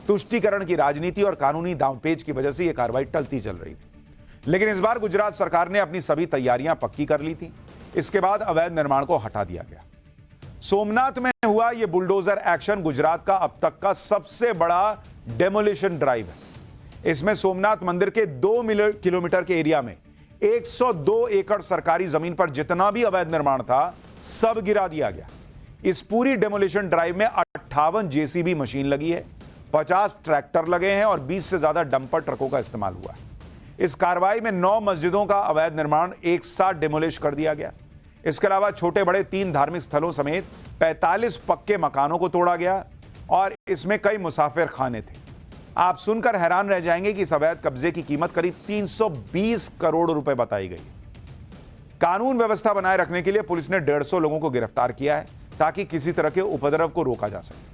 तुष्टीकरण की राजनीति और कानूनी दांवपेच की वजह से यह कार्रवाई टलती चल रही थी। लेकिन इस बार गुजरात सरकार ने अपनी सभी तैयारियां पक्की कर ली थी। इसके बाद अवैध निर्माण को हटा दिया गया। सोमनाथ में हुआ यह बुलडोजर एक्शन गुजरात का अब तक का सबसे बड़ा डेमोलिशन ड्राइव है। इसमें सोमनाथ मंदिर के 2 किलोमीटर के एरिया में 102 एकड़ सरकारी जमीन पर जितना भी अवैध निर्माण था सब गिरा दिया गया। इस पूरी डेमोलिशन ड्राइव में 58 जेसीबी मशीन लगी है, 50 ट्रैक्टर लगे हैं और 20 से ज्यादा डंपर ट्रकों का इस्तेमाल हुआ है। इस कार्रवाई में 9 मस्जिदों का अवैध निर्माण एक साथ डेमोलिश कर दिया गया। इसके अलावा छोटे बड़े 3 धार्मिक स्थलों समेत 45 पक्के मकानों को तोड़ा गया और इसमें कई मुसाफिर खाने थे। आप सुनकर हैरान रह जाएंगे कि इस अवैध कब्जे की कीमत करीब 320 करोड़ रुपए बताई गई। कानून व्यवस्था बनाए रखने के लिए पुलिस ने 150 लोगों को गिरफ्तार किया है ताकि किसी तरह के उपद्रव को रोका जा सके।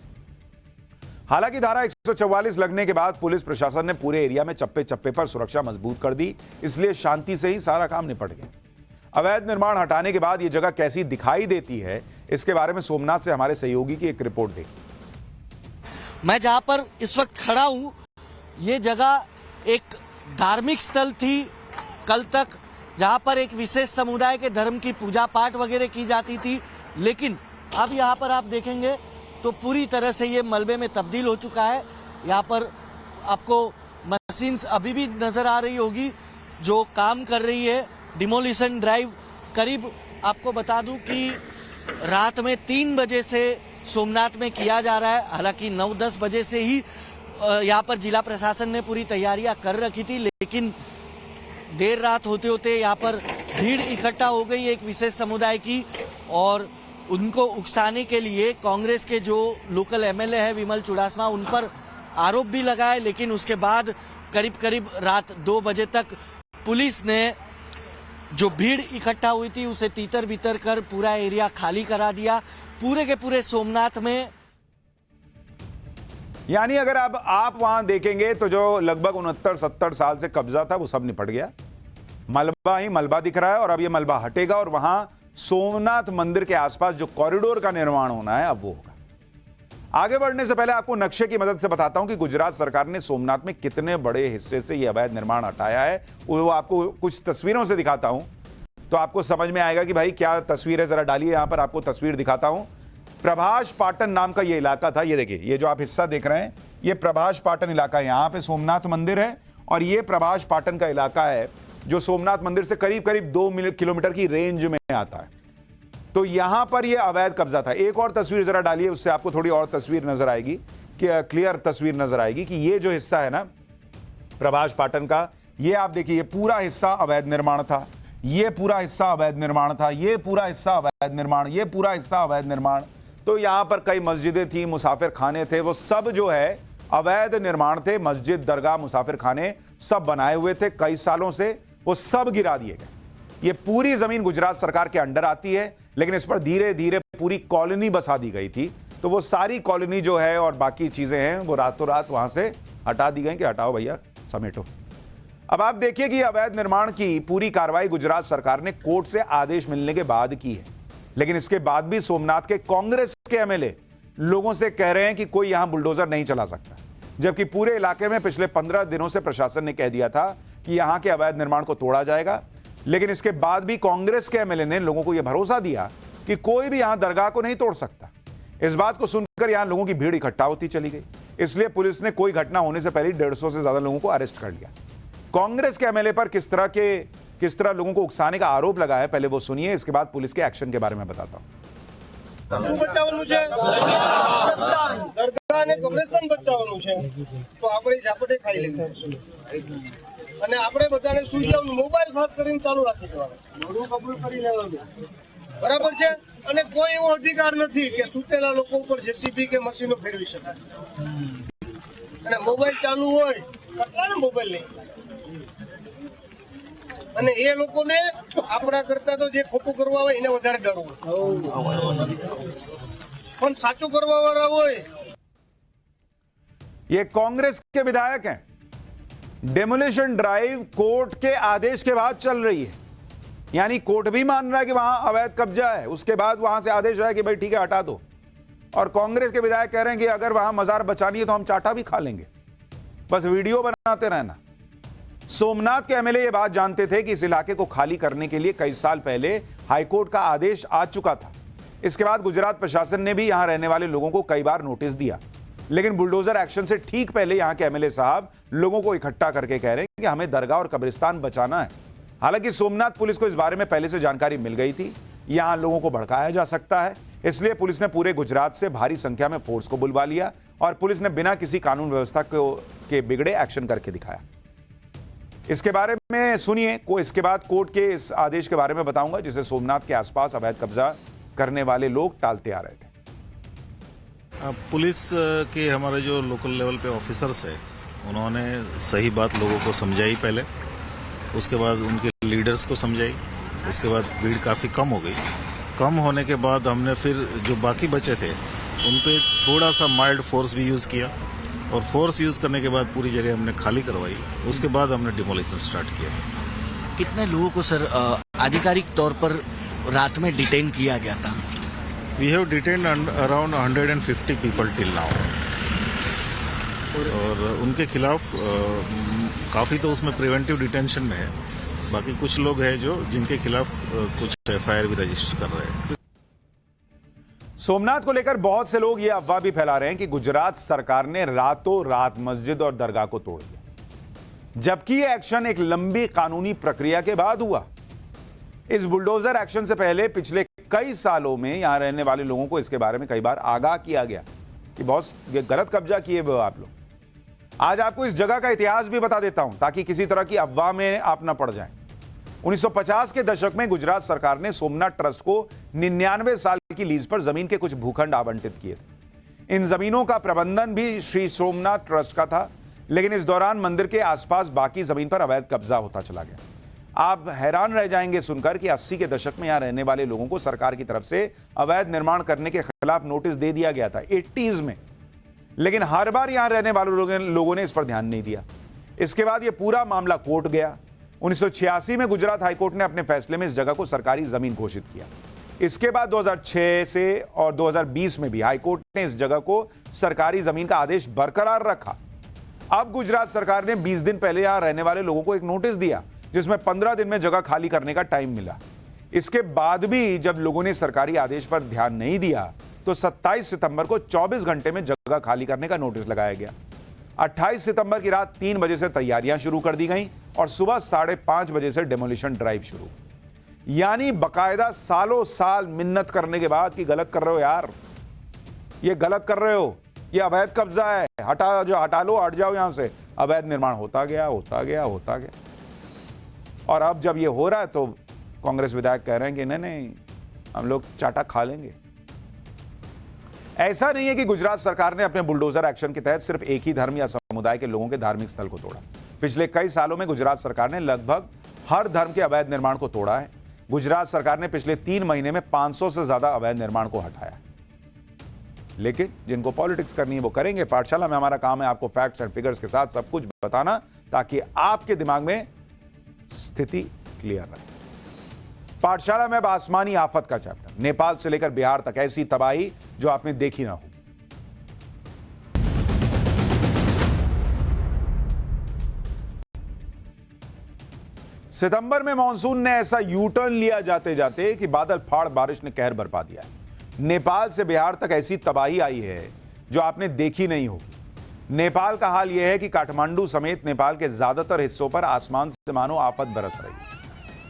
हालांकि धारा 144 लगने के बाद पुलिस प्रशासन ने पूरे एरिया में चप्पे चप्पे पर सुरक्षा मजबूत कर दी, इसलिए शांति से ही सारा काम निपट गया। अवैध निर्माण हटाने के बाद यह जगह कैसी दिखाई देती है, इसके बारे में सोमनाथ से हमारे सहयोगी की एक रिपोर्ट देखिए। मैं जहां पर इस वक्त खड़ा हूं, ये जगह एक धार्मिक स्थल थी कल तक, जहां पर एक विशेष समुदाय के धर्म की पूजा पाठ वगैरह की जाती थी। लेकिन अब यहां पर आप देखेंगे तो पूरी तरह से ये मलबे में तब्दील हो चुका है। यहाँ पर आपको मशीन्स अभी भी नजर आ रही होगी जो काम कर रही है। डिमोलिशन ड्राइव करीब आपको बता दूं कि रात में 3 बजे से सोमनाथ में किया जा रहा है। हालांकि 9-10 बजे से ही यहाँ पर जिला प्रशासन ने पूरी तैयारियां कर रखी थी, लेकिन देर रात होते होते यहाँ पर भीड़ इकट्ठा हो गई एक विशेष समुदाय की, और उनको उकसाने के लिए कांग्रेस के जो लोकल एमएलए है विमल चुड़ासमा, उन पर आरोप भी लगाए। लेकिन उसके बाद करीब रात 2 बजे तक पुलिस ने जो भीड़ इकट्ठा हुई थी उसे तीतर बीतर कर पूरा एरिया खाली करा दिया। पूरे के पूरे सोमनाथ में यानी अगर अब आप वहां देखेंगे तो जो लगभग 69-70 साल से कब्जा था वो सब निपट गया। मलबा ही मलबा दिख रहा है और अब ये मलबा हटेगा और वहां सोमनाथ मंदिर के आसपास जो कॉरिडोर का निर्माण होना है अब वो होगा। आगे बढ़ने से पहले आपको नक्शे की मदद से बताता हूं कि गुजरात सरकार ने सोमनाथ में कितने बड़े हिस्से से यह अवैध निर्माण हटाया है। वो आपको कुछ तस्वीरों से दिखाता हूं तो आपको समझ में आएगा कि भाई क्या तस्वीर है। जरा डालिए, यहां पर आपको तस्वीर दिखाता हूं। प्रभाष पाटन नाम का यह इलाका था। ये देखिए, ये जो आप हिस्सा देख रहे हैं ये प्रभाष पाटन इलाका है। यहां पे सोमनाथ मंदिर है और ये प्रभाष पाटन का इलाका है जो सोमनाथ मंदिर से करीब 2 किलोमीटर की रेंज में आता है। तो यहां पर यह अवैध कब्जा था। एक और तस्वीर जरा डालिए, उससे आपको थोड़ी और तस्वीर नजर आएगी, कि क्लियर तस्वीर नजर आएगी कि ये जो हिस्सा है ना प्रभाष पाटन का, ये आप देखिए, ये पूरा हिस्सा अवैध निर्माण था, ये पूरा हिस्सा अवैध निर्माण था, ये पूरा हिस्सा अवैध निर्माण, ये पूरा हिस्सा अवैध निर्माण। तो यहां पर कई मस्जिदें थी, मुसाफिर खाने थे, वो सब जो है अवैध निर्माण थे। मस्जिद, दरगाह, मुसाफिर खाने सब बनाए हुए थे कई सालों से, वो सब गिरा दिए गए। ये पूरी जमीन गुजरात सरकार के अंडर आती है, लेकिन इस पर धीरे धीरे पूरी कॉलोनी बसा दी गई थी। तो वो सारी कॉलोनी जो है और बाकी चीजें हैं वो रातों रात वहां से हटा दी गई कि हटाओ भैया, समेटो। अब आप देखिए कि अवैध निर्माण की पूरी कार्रवाई गुजरात सरकार ने कोर्ट से आदेश मिलने के बाद की है, लेकिन इसके बाद भी सोमनाथ के कांग्रेस के एमएलए लोगों से कह रहे हैं कि कोई यहां बुलडोजर नहीं चला सकता, जबकि पूरे इलाके में पिछले 15 दिनों से प्रशासन ने कह दिया था कि यहां के अवैध निर्माण को तोड़ा जाएगा। लेकिन इसके बाद भी कांग्रेस के एमएलए ने लोगों को यह भरोसा दिया कि कोई भी यहां दरगाह को नहीं तोड़ सकता। इस बात को सुनकर यहां लोगों की भीड़ इकट्ठा होती चली गई, इसलिए पुलिस ने कोई घटना होने से पहले 150 से ज्यादा लोगों को अरेस्ट कर लिया। कांग्रेस के एमएलए पर किस तरह लोगों को उकसाने का आरोप लगा है, पहले वो सुनिए, इसके बाद पुलिस के एक्शन के बारे में बताता हूं। तो આપણે ઝાપટે ખાઈ લેવું અને આપણે બધાને સુઈ જવાનું, મોબાઈલ ખાસ કરીને ચાલુ રાખી દેવાનું, મોડું કબૂલ કરી લેવાનું, બરાબર છે। અને કોઈ એવો અધિકાર નથી કે સુતેલા લોકો ઉપર જેસીબી કે મશીનો ફેરવી શકાય। અને મોબાઈલ ચાલુ હોય કેટલાને મોબાઈલ નહીં, અને એ લોકોને આપણા કરતા તો જે ખોટું કરવા હોય એને વધારે ડર હોય પણ સાચું કરવા વાળા હોય. ये कांग्रेस के विधायक हैं. डेमोलिशन ड्राइव कोर्ट के आदेश के बाद चल रही है, यानी कोर्ट भी मान रहा है कि वहां अवैध कब्जा है, उसके बाद वहां से आदेश आया कि भाई ठीक है हटा दो, और कांग्रेस के विधायक कह रहे हैं कि अगर वहां मजार बचानी है तो हम चाटा भी खा लेंगे, बस वीडियो बनाते रहना. सोमनाथ के एमएलए ये बात जानते थे कि इस इलाके को खाली करने के लिए कई साल पहले हाईकोर्ट का आदेश आ चुका था. इसके बाद गुजरात प्रशासन ने भी यहां रहने वाले लोगों को कई बार नोटिस दिया, लेकिन बुलडोजर एक्शन से ठीक पहले यहां के एमएलए साहब लोगों को इकट्ठा करके कह रहे हैं कि हमें दरगाह और कब्रिस्तान बचाना है. हालांकि सोमनाथ पुलिस को इस बारे में पहले से जानकारी मिल गई थी, यहां लोगों को भड़काया जा सकता है, इसलिए पुलिस ने पूरे गुजरात से भारी संख्या में फोर्स को बुलवा लिया और पुलिस ने बिना किसी कानून व्यवस्था के बिगड़े एक्शन करके दिखाया. इसके बारे में सुनिए को इसके बाद कोर्ट के इस आदेश के बारे में बताऊंगा जिसे सोमनाथ के आसपास अवैध कब्जा करने वाले लोग टालते आ रहे थे. पुलिस के हमारे जो लोकल लेवल पे ऑफिसर्स है उन्होंने सही बात लोगों को समझाई पहले, उसके बाद उनके लीडर्स को समझाई, उसके बाद भीड़ काफ़ी कम हो गई. कम होने के बाद हमने फिर जो बाकी बचे थे उन पे थोड़ा सा माइल्ड फोर्स भी यूज़ किया और फोर्स यूज़ करने के बाद पूरी जगह हमने खाली करवाई. उसके बाद हमने डिमोलिशन स्टार्ट किया. कितने लोगों को सर आधिकारिक तौर पर रात में डिटेन किया गया था? We have detained around 150 people till now और उनके खिलाफ काफ़ी तो उसमें प्रिवेंटिव डिटेंशन में है. बाकी कुछ लोग हैं जो जिनके खिलाफ कुछ एफआईआर भी रजिस्टर कर रहे हैं. सोमनाथ को लेकर बहुत से लोग यह अफवाह भी फैला रहे हैं कि गुजरात सरकार ने रातों रात मस्जिद और दरगाह को तोड़ दिया, जबकि यह एक्शन एक लंबी कानूनी प्रक्रिया के बाद हुआ. इस बुलडोजर एक्शन से पहले पिछले कई सालों में यहां रहने वाले लोगों को इसके बारे में कई बार आगाह किया गया कि बहुत गलत कब्जा किए हुए आप लोग. आज आपको इस जगह का इतिहास भी बता देता हूं ताकि किसी तरह की अफवाह में आप न पड़ जाएं. 1950 के दशक में गुजरात सरकार ने सोमनाथ ट्रस्ट को 99 साल की लीज पर जमीन के कुछ भूखंड आवंटित किए थे. इन जमीनों का प्रबंधन भी श्री सोमनाथ ट्रस्ट का था, लेकिन इस दौरान मंदिर के आसपास बाकी जमीन पर अवैध कब्जा होता चला गया. आप हैरान रह जाएंगे सुनकर कि 80 के दशक में यहां रहने वाले लोगों को सरकार की तरफ से अवैध निर्माण करने के खिलाफ नोटिस दे दिया गया था 80s में, लेकिन हर बार यहां रहने वाले लोगों ने इस पर ध्यान नहीं दिया. इसके बाद यह पूरा मामला कोर्ट गया. 1986 में गुजरात हाईकोर्ट ने अपने फैसले में इस जगह को सरकारी जमीन घोषित किया. इसके बाद 2006 से और 2020 में भी हाईकोर्ट ने इस जगह को सरकारी जमीन का आदेश बरकरार रखा. अब गुजरात सरकार ने 20 दिन पहले यहां रहने वाले लोगों को एक नोटिस दिया जिसमें 15 दिन में जगह खाली करने का टाइम मिला. इसके बाद भी जब लोगों ने सरकारी आदेश पर ध्यान नहीं दिया तो 27 सितंबर को 24 घंटे में जगह खाली करने का नोटिस लगाया गया. 28 सितंबर की रात 3 बजे से तैयारियां शुरू कर दी गईं और सुबह 5:30 बजे से डेमोलिशन ड्राइव शुरू. यानी बकायदा सालों साल मिन्नत करने के बाद कि गलत कर रहे हो यार, ये गलत कर रहे हो, ये अवैध कब्जा है, हटा लो, हट जाओ यहां से. अवैध निर्माण होता गया. और अब जब ये हो रहा है तो कांग्रेस विधायक कह रहे हैं कि नहीं हम लोग चाटा खा लेंगे. ऐसा नहीं है कि गुजरात सरकार ने अपने बुलडोजर एक्शन के तहत सिर्फ एक ही धर्म या समुदाय के लोगों के धार्मिक स्थल को तोड़ा. पिछले कई सालों में गुजरात सरकार ने लगभग हर धर्म के अवैध निर्माण को तोड़ा है. गुजरात सरकार ने पिछले 3 महीने में 500 से ज्यादा अवैध निर्माण को हटाया. लेकिन जिनको पॉलिटिक्स करनी है वो करेंगे. पाठशाला में हमारा काम है आपको फैक्ट्स एंड फिगर्स के साथ सब कुछ बताना ताकि आपके दिमाग में स्थिति क्लियर रहे. पाठशाला में अब आसमानी आफत का चैप्टर, नेपाल से लेकर बिहार तक ऐसी तबाही जो आपने देखी ना हो. सितंबर में मॉनसून ने ऐसा यू टर्न लिया जाते जाते कि बादल फाड़ बारिश ने कहर बरपा दिया है. नेपाल से बिहार तक ऐसी तबाही आई है जो आपने देखी नहीं होगी. नेपाल का हाल यह है कि काठमांडू समेत नेपाल के ज्यादातर हिस्सों पर आसमान से मानो आफत बरस रही है.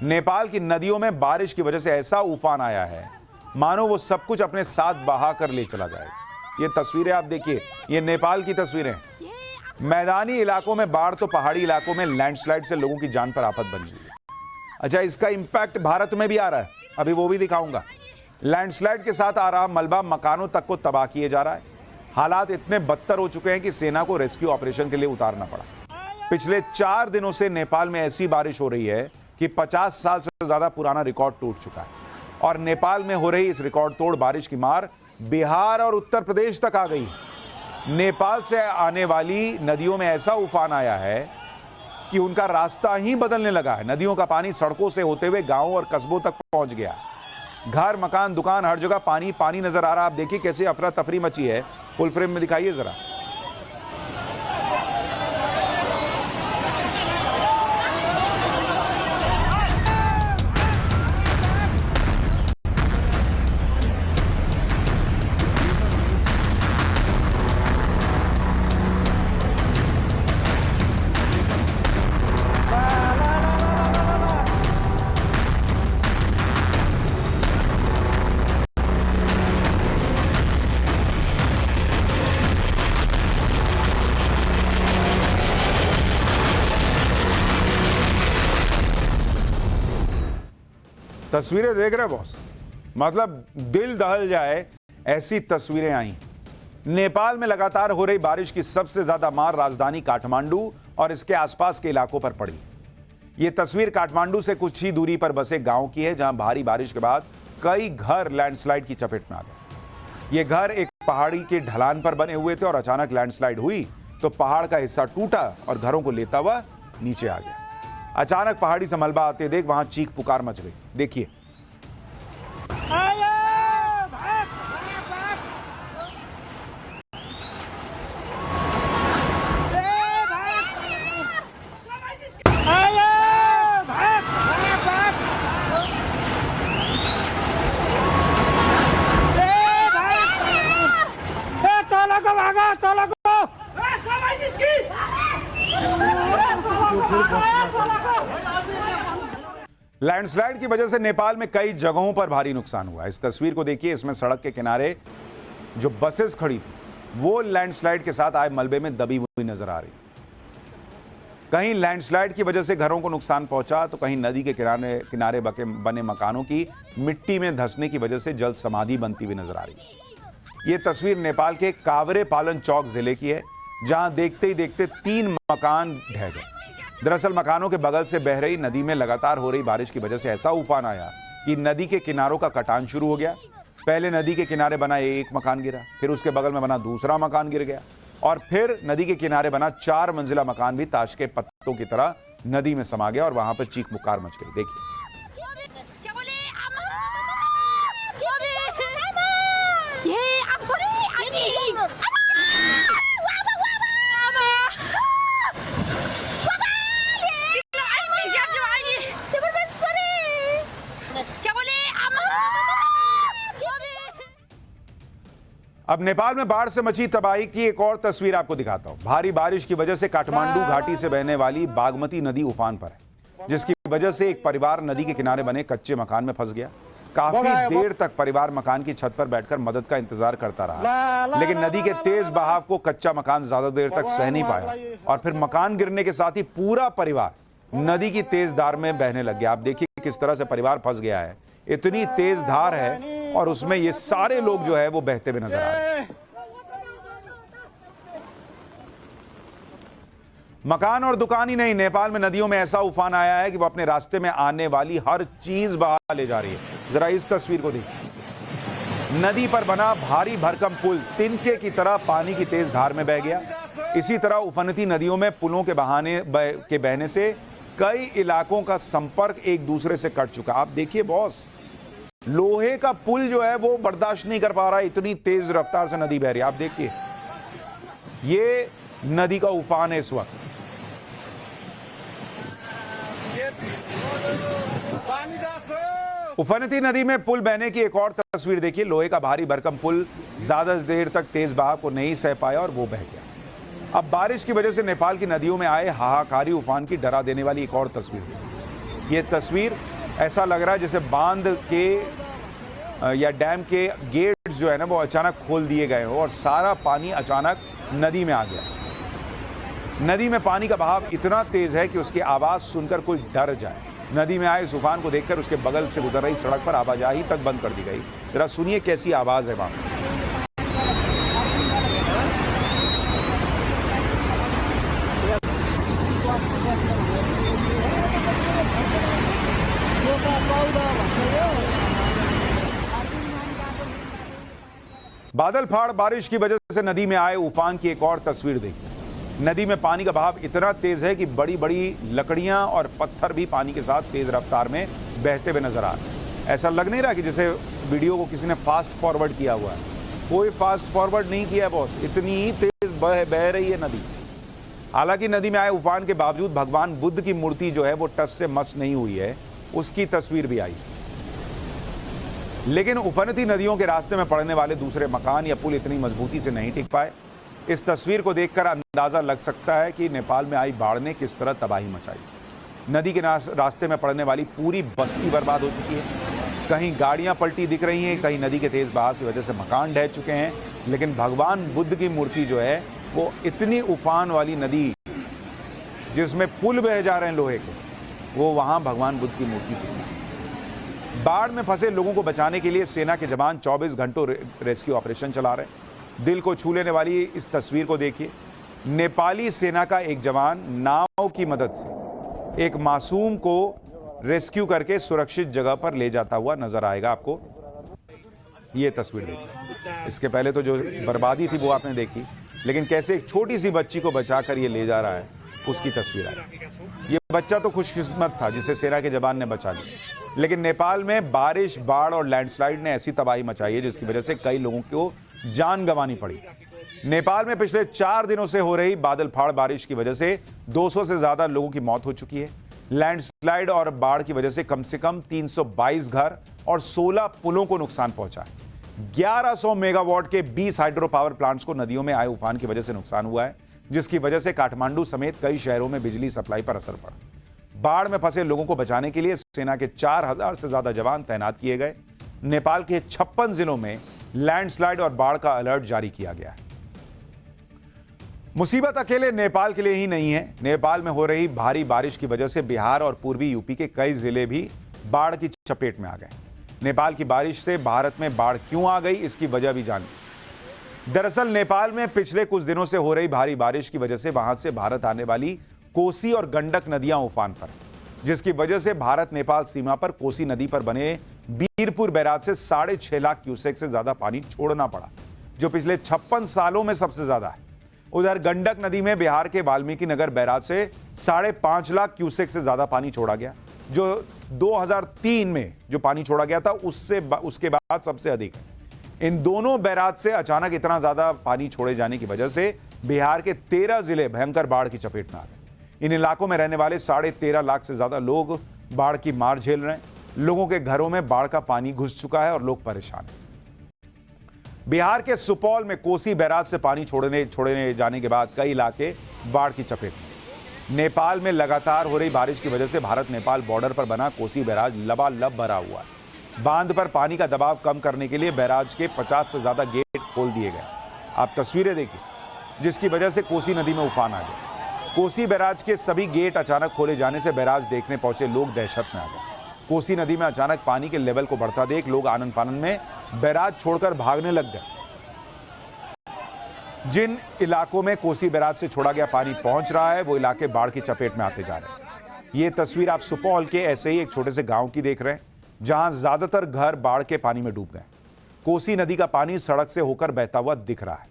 नेपाल की नदियों में बारिश की वजह से ऐसा उफान आया है मानो वो सब कुछ अपने साथ बहा कर ले चला जाएगा. ये तस्वीरें आप देखिए, ये नेपाल की तस्वीरें. मैदानी इलाकों में बाढ़ तो पहाड़ी इलाकों में लैंडस्लाइड से लोगों की जान पर आफत बनी हुई है. अच्छा, इसका इंपैक्ट भारत में भी आ रहा है, अभी वो भी दिखाऊंगा. लैंडस्लाइड के साथ आ रहा मलबा मकानों तक को तबाह किए जा रहा है. हालात इतने बदतर हो चुके हैं कि सेना को रेस्क्यू ऑपरेशन के लिए उतारना पड़ा. पिछले 4 दिनों से नेपाल में ऐसी बारिश हो रही है कि 50 साल से ज्यादा पुराना रिकॉर्ड टूट चुका है और नेपाल में हो रही इस रिकॉर्ड तोड़ बारिश की मार बिहार और उत्तर प्रदेश तक आ गई। नेपाल से आने वाली नदियों में ऐसा उफान आया है कि उनका रास्ता ही बदलने लगा है। नदियों का पानी सड़कों से होते हुए गांवों और कस्बों तक पहुंच गया। घर, मकान, दुकान, हर जगह पानी पानी नजर आ रहा। आप देखिए कैसे अफरा तफरी मची है। फुल फ्रेम में दिखाइए जरा। तस्वीरें देख रहे बॉस, मतलब दिल दहल जाए ऐसी तस्वीरें आई। नेपाल में लगातार हो रही बारिश की सबसे ज्यादा मार राजधानी काठमांडू और इसके आसपास के इलाकों पर पड़ी। यह तस्वीर काठमांडू से कुछ ही दूरी पर बसे गांव की है, जहां भारी बारिश के बाद कई घर लैंडस्लाइड की चपेट में आ गए। ये घर एक पहाड़ी के ढलान पर बने हुए थे और अचानक लैंडस्लाइड हुई तो पहाड़ का हिस्सा टूटा और घरों को लेता हुआ नीचे आ गया। अचानक पहाड़ी से मलबा आते देख वहां चीख पुकार मच गई। देखिए, लैंडस्लाइड की वजह से नेपाल में कई जगहों पर भारी नुकसान हुआ। इस तस्वीर को देखिए, इसमें सड़क के किनारे जो बसेस खड़ी थी वो लैंडस्लाइड के साथ आए मलबे में दबी हुई नजर आ रही। कहीं लैंडस्लाइड की वजह से घरों को नुकसान पहुंचा तो कहीं नदी के किनारे बने मकानों की मिट्टी में धंसने की वजह से जल समाधि बनती हुई नजर आ रही। ये तस्वीर नेपाल के कावरे पालन चौक जिले की है, जहां देखते ही देखते 3 मकान ढह गए। दरअसल मकानों के बगल से बह रही नदी में लगातार हो रही बारिश की वजह से ऐसा उफान आया कि नदी के किनारों का कटान शुरू हो गया। पहले नदी के किनारे बना एक मकान गिरा, फिर उसके बगल में बना दूसरा मकान गिर गया और फिर नदी के किनारे बना 4 मंजिला मकान भी ताश के पत्तों की तरह नदी में समा गया और वहां पर चीख पुकार मच गई। देखिए, अब नेपाल में बाढ़ से मची तबाही की एक और तस्वीर आपको दिखाता हूं। भारी बारिश की वजह से काठमांडू घाटी से बहने वाली बागमती नदी उफान पर है, जिसकी वजह से एक परिवार नदी के किनारे बने कच्चे मकान में फंस गया। काफी देर तक परिवार मकान की छत पर बैठकर मदद का इंतजार करता रहा, लेकिन नदी के तेज बहाव को कच्चा मकान ज्यादा देर तक सह नहीं पाया और फिर मकान गिरने के साथ ही पूरा परिवार नदी की तेज धार में बहने लग गया। आप देखिए किस तरह से परिवार फंस गया है। इतनी तेज धार है और उसमें ये सारे लोग जो है वो बहते हुए नजर आ रहे हैं। मकान और दुकान ही नहीं, नेपाल में नदियों में ऐसा उफान आया है कि वो अपने रास्ते में आने वाली हर चीज बहा ले जा रही है। जरा इस तस्वीर को देखिए। नदी पर बना भारी भरकम पुल तिनके की तरह पानी की तेज धार में बह गया। इसी तरह उफनती नदियों में पुलों के बहने से कई इलाकों का संपर्क एक दूसरे से कट चुका। आप देखिए बॉस, लोहे का पुल जो है वो बर्दाश्त नहीं कर पा रहा है, इतनी तेज रफ्तार से नदी बह रही है। आप देखिए, ये नदी का उफान है इस वक्त। उफनती नदी में पुल बहने की एक और तस्वीर देखिए। लोहे का भारी भरकम पुल ज्यादा देर तक तेज बहाव को नहीं सह पाया और वो बह गया। अब बारिश की वजह से नेपाल की नदियों में आए हाहाकारी उफान की डरा देने वाली एक और तस्वीर देखिए। ये तस्वीर ऐसा लग रहा है जैसे बांध के या डैम के गेट्स जो है ना वो अचानक खोल दिए गए हो और सारा पानी अचानक नदी में आ गया। नदी में पानी का बहाव इतना तेज है कि उसकी आवाज सुनकर कोई डर जाए। नदी में आए इस उफान को देखकर उसके बगल से गुजर रही सड़क पर आवाजाही तक बंद कर दी गई। जरा सुनिए कैसी आवाज है वहां। बादल फाड़ बारिश की वजह से नदी में आए उफान की एक और तस्वीर देखिए। नदी में पानी का बहाव इतना तेज है कि बड़ी बड़ी लकड़ियां और पत्थर भी पानी के साथ तेज रफ्तार में बहते हुए नजर आ रहे हैं। ऐसा लग नहीं रहा कि जैसे वीडियो को किसी ने फास्ट फॉरवर्ड किया हुआ है। कोई फास्ट फॉरवर्ड नहीं किया बॉस, इतनी ही तेज बह रही है नदी। हालांकि नदी में आए उफान के बावजूद भगवान बुद्ध की मूर्ति जो है वो टस से मस नहीं हुई है, उसकी तस्वीर भी आई। लेकिन उफनती नदियों के रास्ते में पड़ने वाले दूसरे मकान या पुल इतनी मजबूती से नहीं टिक पाए। इस तस्वीर को देखकर अंदाजा लग सकता है कि नेपाल में आई बाढ़ ने किस तरह तबाही मचाई। नदी के रास्ते में पड़ने वाली पूरी बस्ती बर्बाद हो चुकी है। कहीं गाड़ियां पलटी दिख रही हैं, कहीं नदी के तेज बहाव की वजह से मकान ढह चुके हैं। लेकिन भगवान बुद्ध की मूर्ति जो है वो इतनी उफान वाली नदी जिसमें पुल बह जा रहे हैं लोहे के, वो वहां भगवान बुद्ध की मूर्ति थी। बाढ़ में फंसे लोगों को बचाने के लिए सेना के जवान 24 घंटों रेस्क्यू ऑपरेशन चला रहे हैं। दिल को छू लेने वाली इस तस्वीर को देखिए। नेपाली सेना का एक जवान नाव की मदद से एक मासूम को रेस्क्यू करके सुरक्षित जगह पर ले जाता हुआ नजर आएगा आपको। ये तस्वीर देखिए। इसके पहले तो जो बर्बादी थी वो आपने देखी, लेकिन कैसे एक छोटी सी बच्ची को बचाकर ये ले जा रहा है उसकी तस्वीर आई। ये बच्चा तो खुशकिस्मत था जिसे सेना के जवान ने बचा लिया, लेकिन नेपाल में बारिश, बाढ़ और लैंडस्लाइड ने ऐसी तबाही मचाई है जिसकी वजह से कई लोगों को जान गंवानी पड़ी। नेपाल में पिछले 4 दिनों से हो रही बादल फाड़ बारिश की वजह से 200 से ज्यादा लोगों की मौत हो चुकी है। लैंडस्लाइड और बाढ़ की वजह से कम 322 घर और 16 पुलों को नुकसान पहुंचा है। 1100 मेगावाट के 20 हाइड्रो पावर प्लांट्स को नदियों में आए उफान की वजह से नुकसान हुआ है, जिसकी वजह से काठमांडू समेत कई शहरों में बिजली सप्लाई पर असर पड़ा। बाढ़ में फंसे लोगों को बचाने के लिए सेना के 4000 से ज्यादा जवान तैनात किए गए। नेपाल के 56 जिलों में लैंडस्लाइड और बाढ़ का अलर्ट जारी किया गया है। मुसीबत अकेले नेपाल के लिए ही नहीं है। नेपाल में हो रही भारी बारिश की वजह से बिहार और पूर्वी यूपी के कई जिले भी बाढ़ की चपेट में आ गए। नेपाल की बारिश से भारत में बाढ़ क्यों आ गई, इसकी वजह भी जानिए। दरअसल नेपाल में पिछले कुछ दिनों से हो रही भारी बारिश की वजह से वहां से भारत आने वाली कोसी और गंडक नदियां उफान पर, जिसकी वजह से भारत नेपाल सीमा पर कोसी नदी पर बने बीरपुर बैराज से 6.5 लाख क्यूसेक से ज्यादा पानी छोड़ना पड़ा, जो पिछले 56 सालों में सबसे ज्यादा है। उधर गंडक नदी में बिहार के वाल्मीकि नगर बैराज से 5.5 लाख क्यूसेक से ज्यादा पानी छोड़ा गया, जो 2003 में जो पानी छोड़ा गया था उसके बाद सबसे अधिक है। इन दोनों बैराज से अचानक इतना ज्यादा पानी छोड़े जाने की वजह से बिहार के 13 जिले भयंकर बाढ़ की चपेट में आ गए। इन इलाकों में रहने वाले 13.5 लाख से ज्यादा लोग बाढ़ की मार झेल रहे हैं। लोगों के घरों में बाढ़ का पानी घुस चुका है और लोग परेशान हैं। बिहार के सुपौल में कोसी बैराज से पानी छोड़ने जाने के बाद कई इलाके बाढ़ की चपेट में। नेपाल में लगातार हो रही बारिश की वजह से भारत नेपाल बॉर्डर पर बना कोसी बैराज लबालब भरा हुआ है। बांध पर पानी का दबाव कम करने के लिए बैराज के 50 से ज्यादा गेट खोल दिए गए। आप तस्वीरें देखिए, जिसकी वजह से कोसी नदी में उफान आ गया। कोसी बैराज के सभी गेट अचानक खोले जाने से बैराज देखने पहुंचे लोग दहशत में आ गए। कोसी नदी में अचानक पानी के लेवल को बढ़ता देख लोग आनन फानन में बैराज छोड़कर भागने लग गए। जिन इलाकों में कोसी बैराज से छोड़ा गया पानी पहुंच रहा है, वो इलाके बाढ़ की चपेट में आते जा रहे हैं। ये तस्वीर आप सुपौल के ऐसे ही एक छोटे से गांव की देख रहे हैं, जहां ज्यादातर घर बाढ़ के पानी में डूब गए। कोसी नदी का पानी सड़क से होकर बहता हुआ दिख रहा है।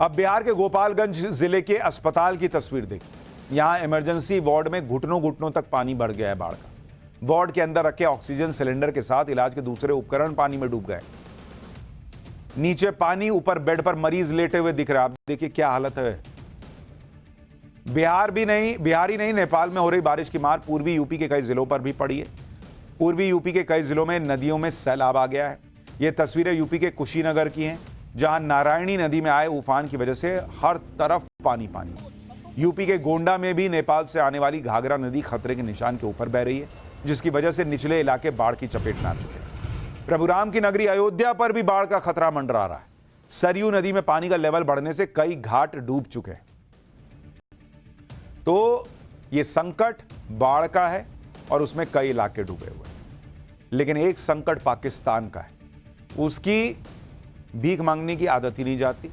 अब बिहार के गोपालगंज जिले के अस्पताल की तस्वीर देखिए। यहां इमरजेंसी वार्ड में घुटनों तक पानी बढ़ गया है बाढ़ का। वार्ड के अंदर रखे ऑक्सीजन सिलेंडर के साथ इलाज के दूसरे उपकरण पानी में डूब गए। नीचे पानी, ऊपर बेड पर मरीज लेटे हुए दिख रहा है। आप देखिए क्या हालत है। बिहार ही नहीं, नेपाल में हो रही बारिश की मार पूर्वी यूपी के कई जिलों पर भी पड़ी है। पूर्वी यूपी के कई जिलों में नदियों में सैलाब आ गया है। ये तस्वीरें यूपी के कुशीनगर की हैं, जहां नारायणी नदी में आए उफान की वजह से हर तरफ पानी। यूपी के गोंडा में भी नेपाल से आने वाली घाघरा नदी खतरे के निशान के ऊपर बह रही है, जिसकी वजह से निचले इलाके बाढ़ की चपेट में आ चुके हैं। प्रभु राम की नगरी अयोध्या पर भी बाढ़ का खतरा मंडरा रहा है। सरयू नदी में पानी का लेवल बढ़ने से कई घाट डूब चुके हैं। तो यह संकट बाढ़ का है और उसमें कई इलाके डूबे हुए हैं। लेकिन एक संकट पाकिस्तान का है, उसकी भीख मांगने की आदत ही नहीं जाती।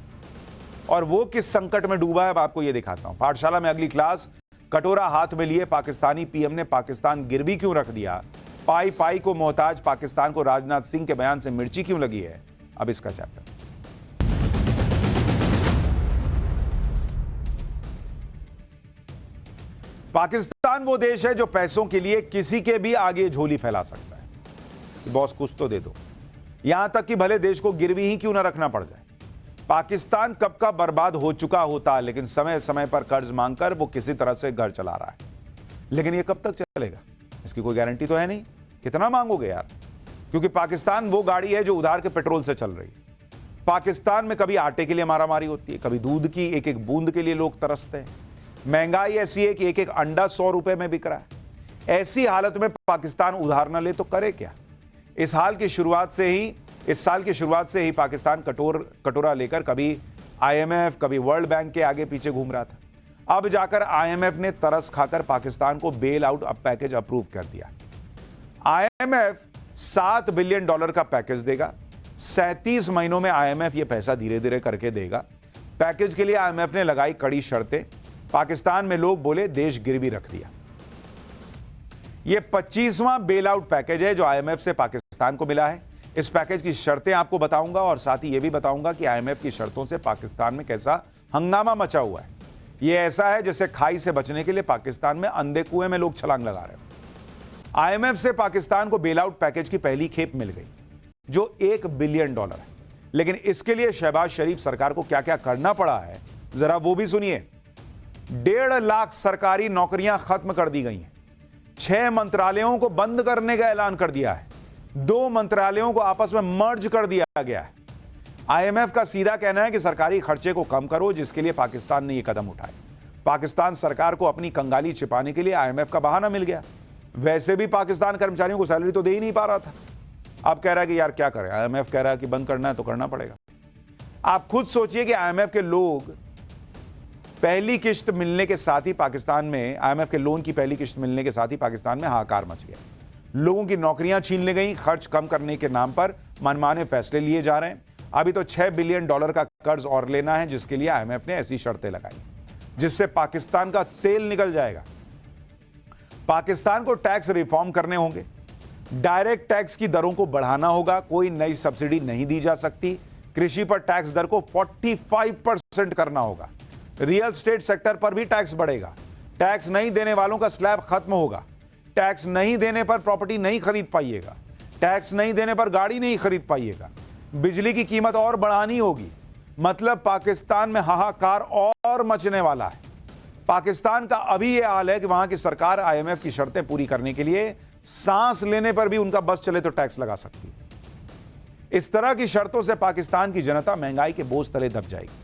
और वो किस संकट में डूबा है, अब आपको यह दिखाता हूं। पाठशाला में अगली क्लास। कटोरा हाथ में लिए पाकिस्तानी पीएम ने पाकिस्तान गिरवी क्यों रख दिया? पाई को मोहताज पाकिस्तान को राजनाथ सिंह के बयान से मिर्ची क्यों लगी है? अब इसका चैप्टर। पाकिस्तान वो देश है जो पैसों के लिए किसी के भी आगे झोली फैला सकता है कि बॉस कुछ तो दे दो, यहां तक कि भले देश को गिरवी ही क्यों ना रखना पड़ जाए। पाकिस्तान कब का बर्बाद हो चुका होता, लेकिन समय समय पर कर्ज मांगकर वो किसी तरह से घर चला रहा है। लेकिन ये कब तक चलेगा, इसकी कोई गारंटी तो है नहीं। कितना मांगोगे यार, क्योंकि पाकिस्तान वो गाड़ी है जो उधार के पेट्रोल से चल रही है। पाकिस्तान में कभी आटे के लिए मारामारी होती है, कभी दूध की एक एक बूंद के लिए लोग तरसते हैं। महंगाई ऐसी है कि एक एक अंडा 100 रुपए में बिक रहा है। ऐसी हालत में पाकिस्तान उधार न ले तो करे क्या। इस साल की शुरुआत से ही पाकिस्तान कटोरा लेकर कभी IMF कभी वर्ल्ड बैंक के आगे पीछे घूम रहा था। अब जाकर IMF ने तरस खाकर पाकिस्तान को बेल आउट पैकेज अप्रूव कर दिया। IMF $7 बिलियन का पैकेज देगा। 37 महीनों में IMF यह पैसा धीरे धीरे करके देगा। पैकेज के लिए IMF ने लगाई कड़ी शर्तें। पाकिस्तान में लोग बोले देश गिरवी रख दिया। यह 25वां बेल आउट पैकेज है जो IMF से पाकिस्तान को मिला है। इस पैकेज की शर्तें आपको बताऊंगा और साथ ही यह भी बताऊंगा कि IMF की शर्तों से पाकिस्तान में कैसा हंगामा मचा हुआ है। यह ऐसा है जैसे खाई से बचने के लिए पाकिस्तान में अंधे कुएं में लोग छलांग लगा रहे हैं। IMF से पाकिस्तान को बेल आउट पैकेज की पहली खेप मिल गई जो $1 बिलियन है। लेकिन इसके लिए शहबाज शरीफ सरकार को क्या क्या करना पड़ा है जरा वो भी सुनिए। 1.5 लाख सरकारी नौकरियां खत्म कर दी गई हैं। 6 मंत्रालयों को बंद करने का ऐलान कर दिया है। 2 मंत्रालयों को आपस में मर्ज कर दिया गया है। IMF का सीधा कहना है कि सरकारी खर्चे को कम करो, जिसके लिए पाकिस्तान ने यह कदम उठाए। पाकिस्तान सरकार को अपनी कंगाली छिपाने के लिए IMF का बहाना मिल गया। वैसे भी पाकिस्तान कर्मचारियों को सैलरी तो दे ही नहीं पा रहा था। अब कह रहा है कि यार क्या करें, IMF कह रहा है कि बंद करना है तो करना पड़ेगा। आप खुद सोचिए कि IMF के लोग पहली किश्त मिलने के साथ ही पाकिस्तान में IMF के लोन की पहली किश्त मिलने के साथ ही पाकिस्तान में हाहाकार मच गया। लोगों की नौकरियां छीन ली गई। खर्च कम करने के नाम पर मनमाने फैसले लिए जा रहे हैं। अभी तो $6 बिलियन का कर्ज और लेना है, जिसके लिए IMF ने ऐसी शर्तें लगाई जिससे पाकिस्तान का तेल निकल जाएगा। पाकिस्तान को टैक्स रिफॉर्म करने होंगे। डायरेक्ट टैक्स की दरों को बढ़ाना होगा। कोई नई सब्सिडी नहीं दी जा सकती। कृषि पर टैक्स दर को 45% करना होगा। रियल स्टेट सेक्टर पर भी टैक्स बढ़ेगा। टैक्स नहीं देने वालों का स्लैब खत्म होगा। टैक्स नहीं देने पर प्रॉपर्टी नहीं खरीद पाइएगा। टैक्स नहीं देने पर गाड़ी नहीं खरीद पाइएगा। बिजली की कीमत और बढ़ानी होगी। मतलब पाकिस्तान में हाहाकार और मचने वाला है। पाकिस्तान का अभी यह हाल है कि वहां की सरकार IMF की शर्तें पूरी करने के लिए सांस लेने पर भी उनका बस चले तो टैक्स लगा सकती है। इस तरह की शर्तों से पाकिस्तान की जनता महंगाई के बोझ तले दब जाएगी।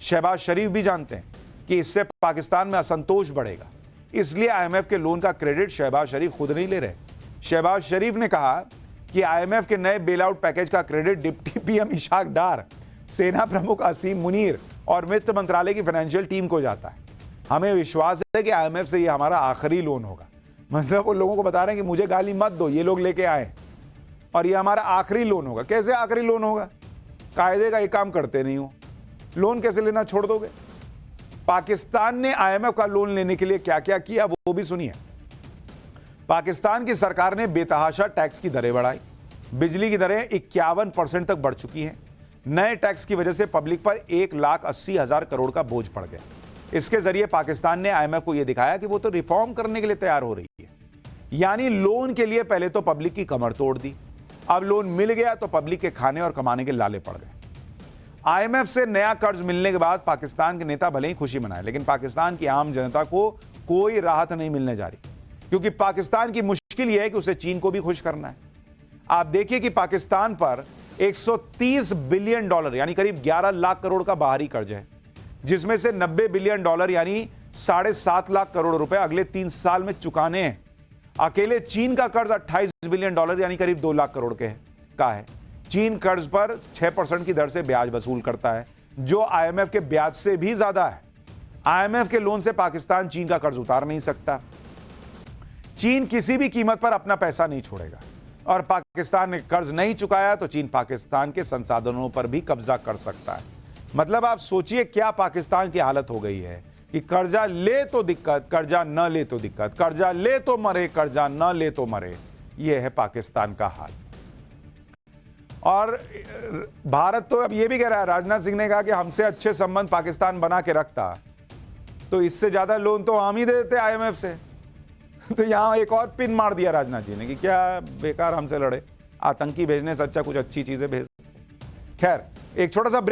शहबाज शरीफ भी जानते हैं कि इससे पाकिस्तान में असंतोष बढ़ेगा। इसलिए IMF के लोन का क्रेडिट शहबाज शरीफ खुद नहीं ले रहे। शहबाज शरीफ ने कहा कि IMF के नए बेल आउट पैकेज का क्रेडिट डिप्टी PM इशाक डार, सेना प्रमुख असीम मुनीर और वित्त मंत्रालय की फाइनेंशियल टीम को जाता है। हमें विश्वास है कि IMF से यह हमारा आखिरी लोन होगा। मतलब वो लोगों को बता रहे हैं कि मुझे गाली मत दो, ये लोग लेके आए और ये हमारा आखिरी लोन होगा। कैसे आखिरी लोन होगा? कायदे का एक काम करते नहीं हो, लोन कैसे लेना छोड़ दोगे? पाकिस्तान ने IMF का लोन लेने के लिए क्या क्या किया वो भी सुनिए। पाकिस्तान की सरकार ने बेतहाशा टैक्स की दरें बढ़ाई। बिजली की दरें 51% तक बढ़ चुकी हैं। नए टैक्स की वजह से पब्लिक पर 1,80,000 करोड़ का बोझ पड़ गया। इसके जरिए पाकिस्तान ने IMF को यह दिखाया कि वो तो रिफॉर्म करने के लिए तैयार हो रही है। यानी लोन के लिए पहले तो पब्लिक की कमर तोड़ दी, अब लोन मिल गया तो पब्लिक के खाने और कमाने के लाले पड़ गए। IMF से नया कर्ज मिलने के बाद पाकिस्तान के नेता भले ही खुशी मनाए, लेकिन पाकिस्तान की आम जनता को कोई राहत नहीं मिलने जा रही, क्योंकि पाकिस्तान की मुश्किल यह है कि उसे चीन को भी खुश करना है। आप देखिए कि पाकिस्तान पर $130 बिलियन यानी करीब 11 लाख करोड़ का बाहरी कर्ज है, जिसमें से $90 बिलियन यानी 7.5 लाख करोड़ रुपए अगले 3 साल में चुकाने हैं। अकेले चीन का कर्ज $28 बिलियन यानी करीब 2 लाख करोड़ का है। चीन कर्ज पर 6% की दर से ब्याज वसूल करता है, जो IMF के ब्याज से भी ज्यादा है। IMF के लोन से पाकिस्तान चीन का कर्ज उतार नहीं सकता। चीन किसी भी कीमत पर अपना पैसा नहीं छोड़ेगा और पाकिस्तान ने कर्ज नहीं चुकाया तो चीन पाकिस्तान के संसाधनों पर भी कब्जा कर सकता है। मतलब आप सोचिए क्या पाकिस्तान की हालत हो गई है कि कर्जा ले तो दिक्कत, कर्जा न ले तो दिक्कत, कर्जा ले तो मरे, कर्जा न ले तो मरे। यह है पाकिस्तान का हाल। और भारत तो अब ये भी कह रहा है, राजनाथ सिंह ने कहा कि हमसे अच्छे संबंध पाकिस्तान बना के रखता तो इससे ज्यादा लोन तो हम ही दे देते आईएमएफ से। तो यहां एक और पिन मार दिया राजनाथ जी ने कि क्या बेकार हमसे लड़े, आतंकी भेजने से अच्छा कुछ अच्छी चीजें भेज। खैर, एक छोटा सा ब्रेक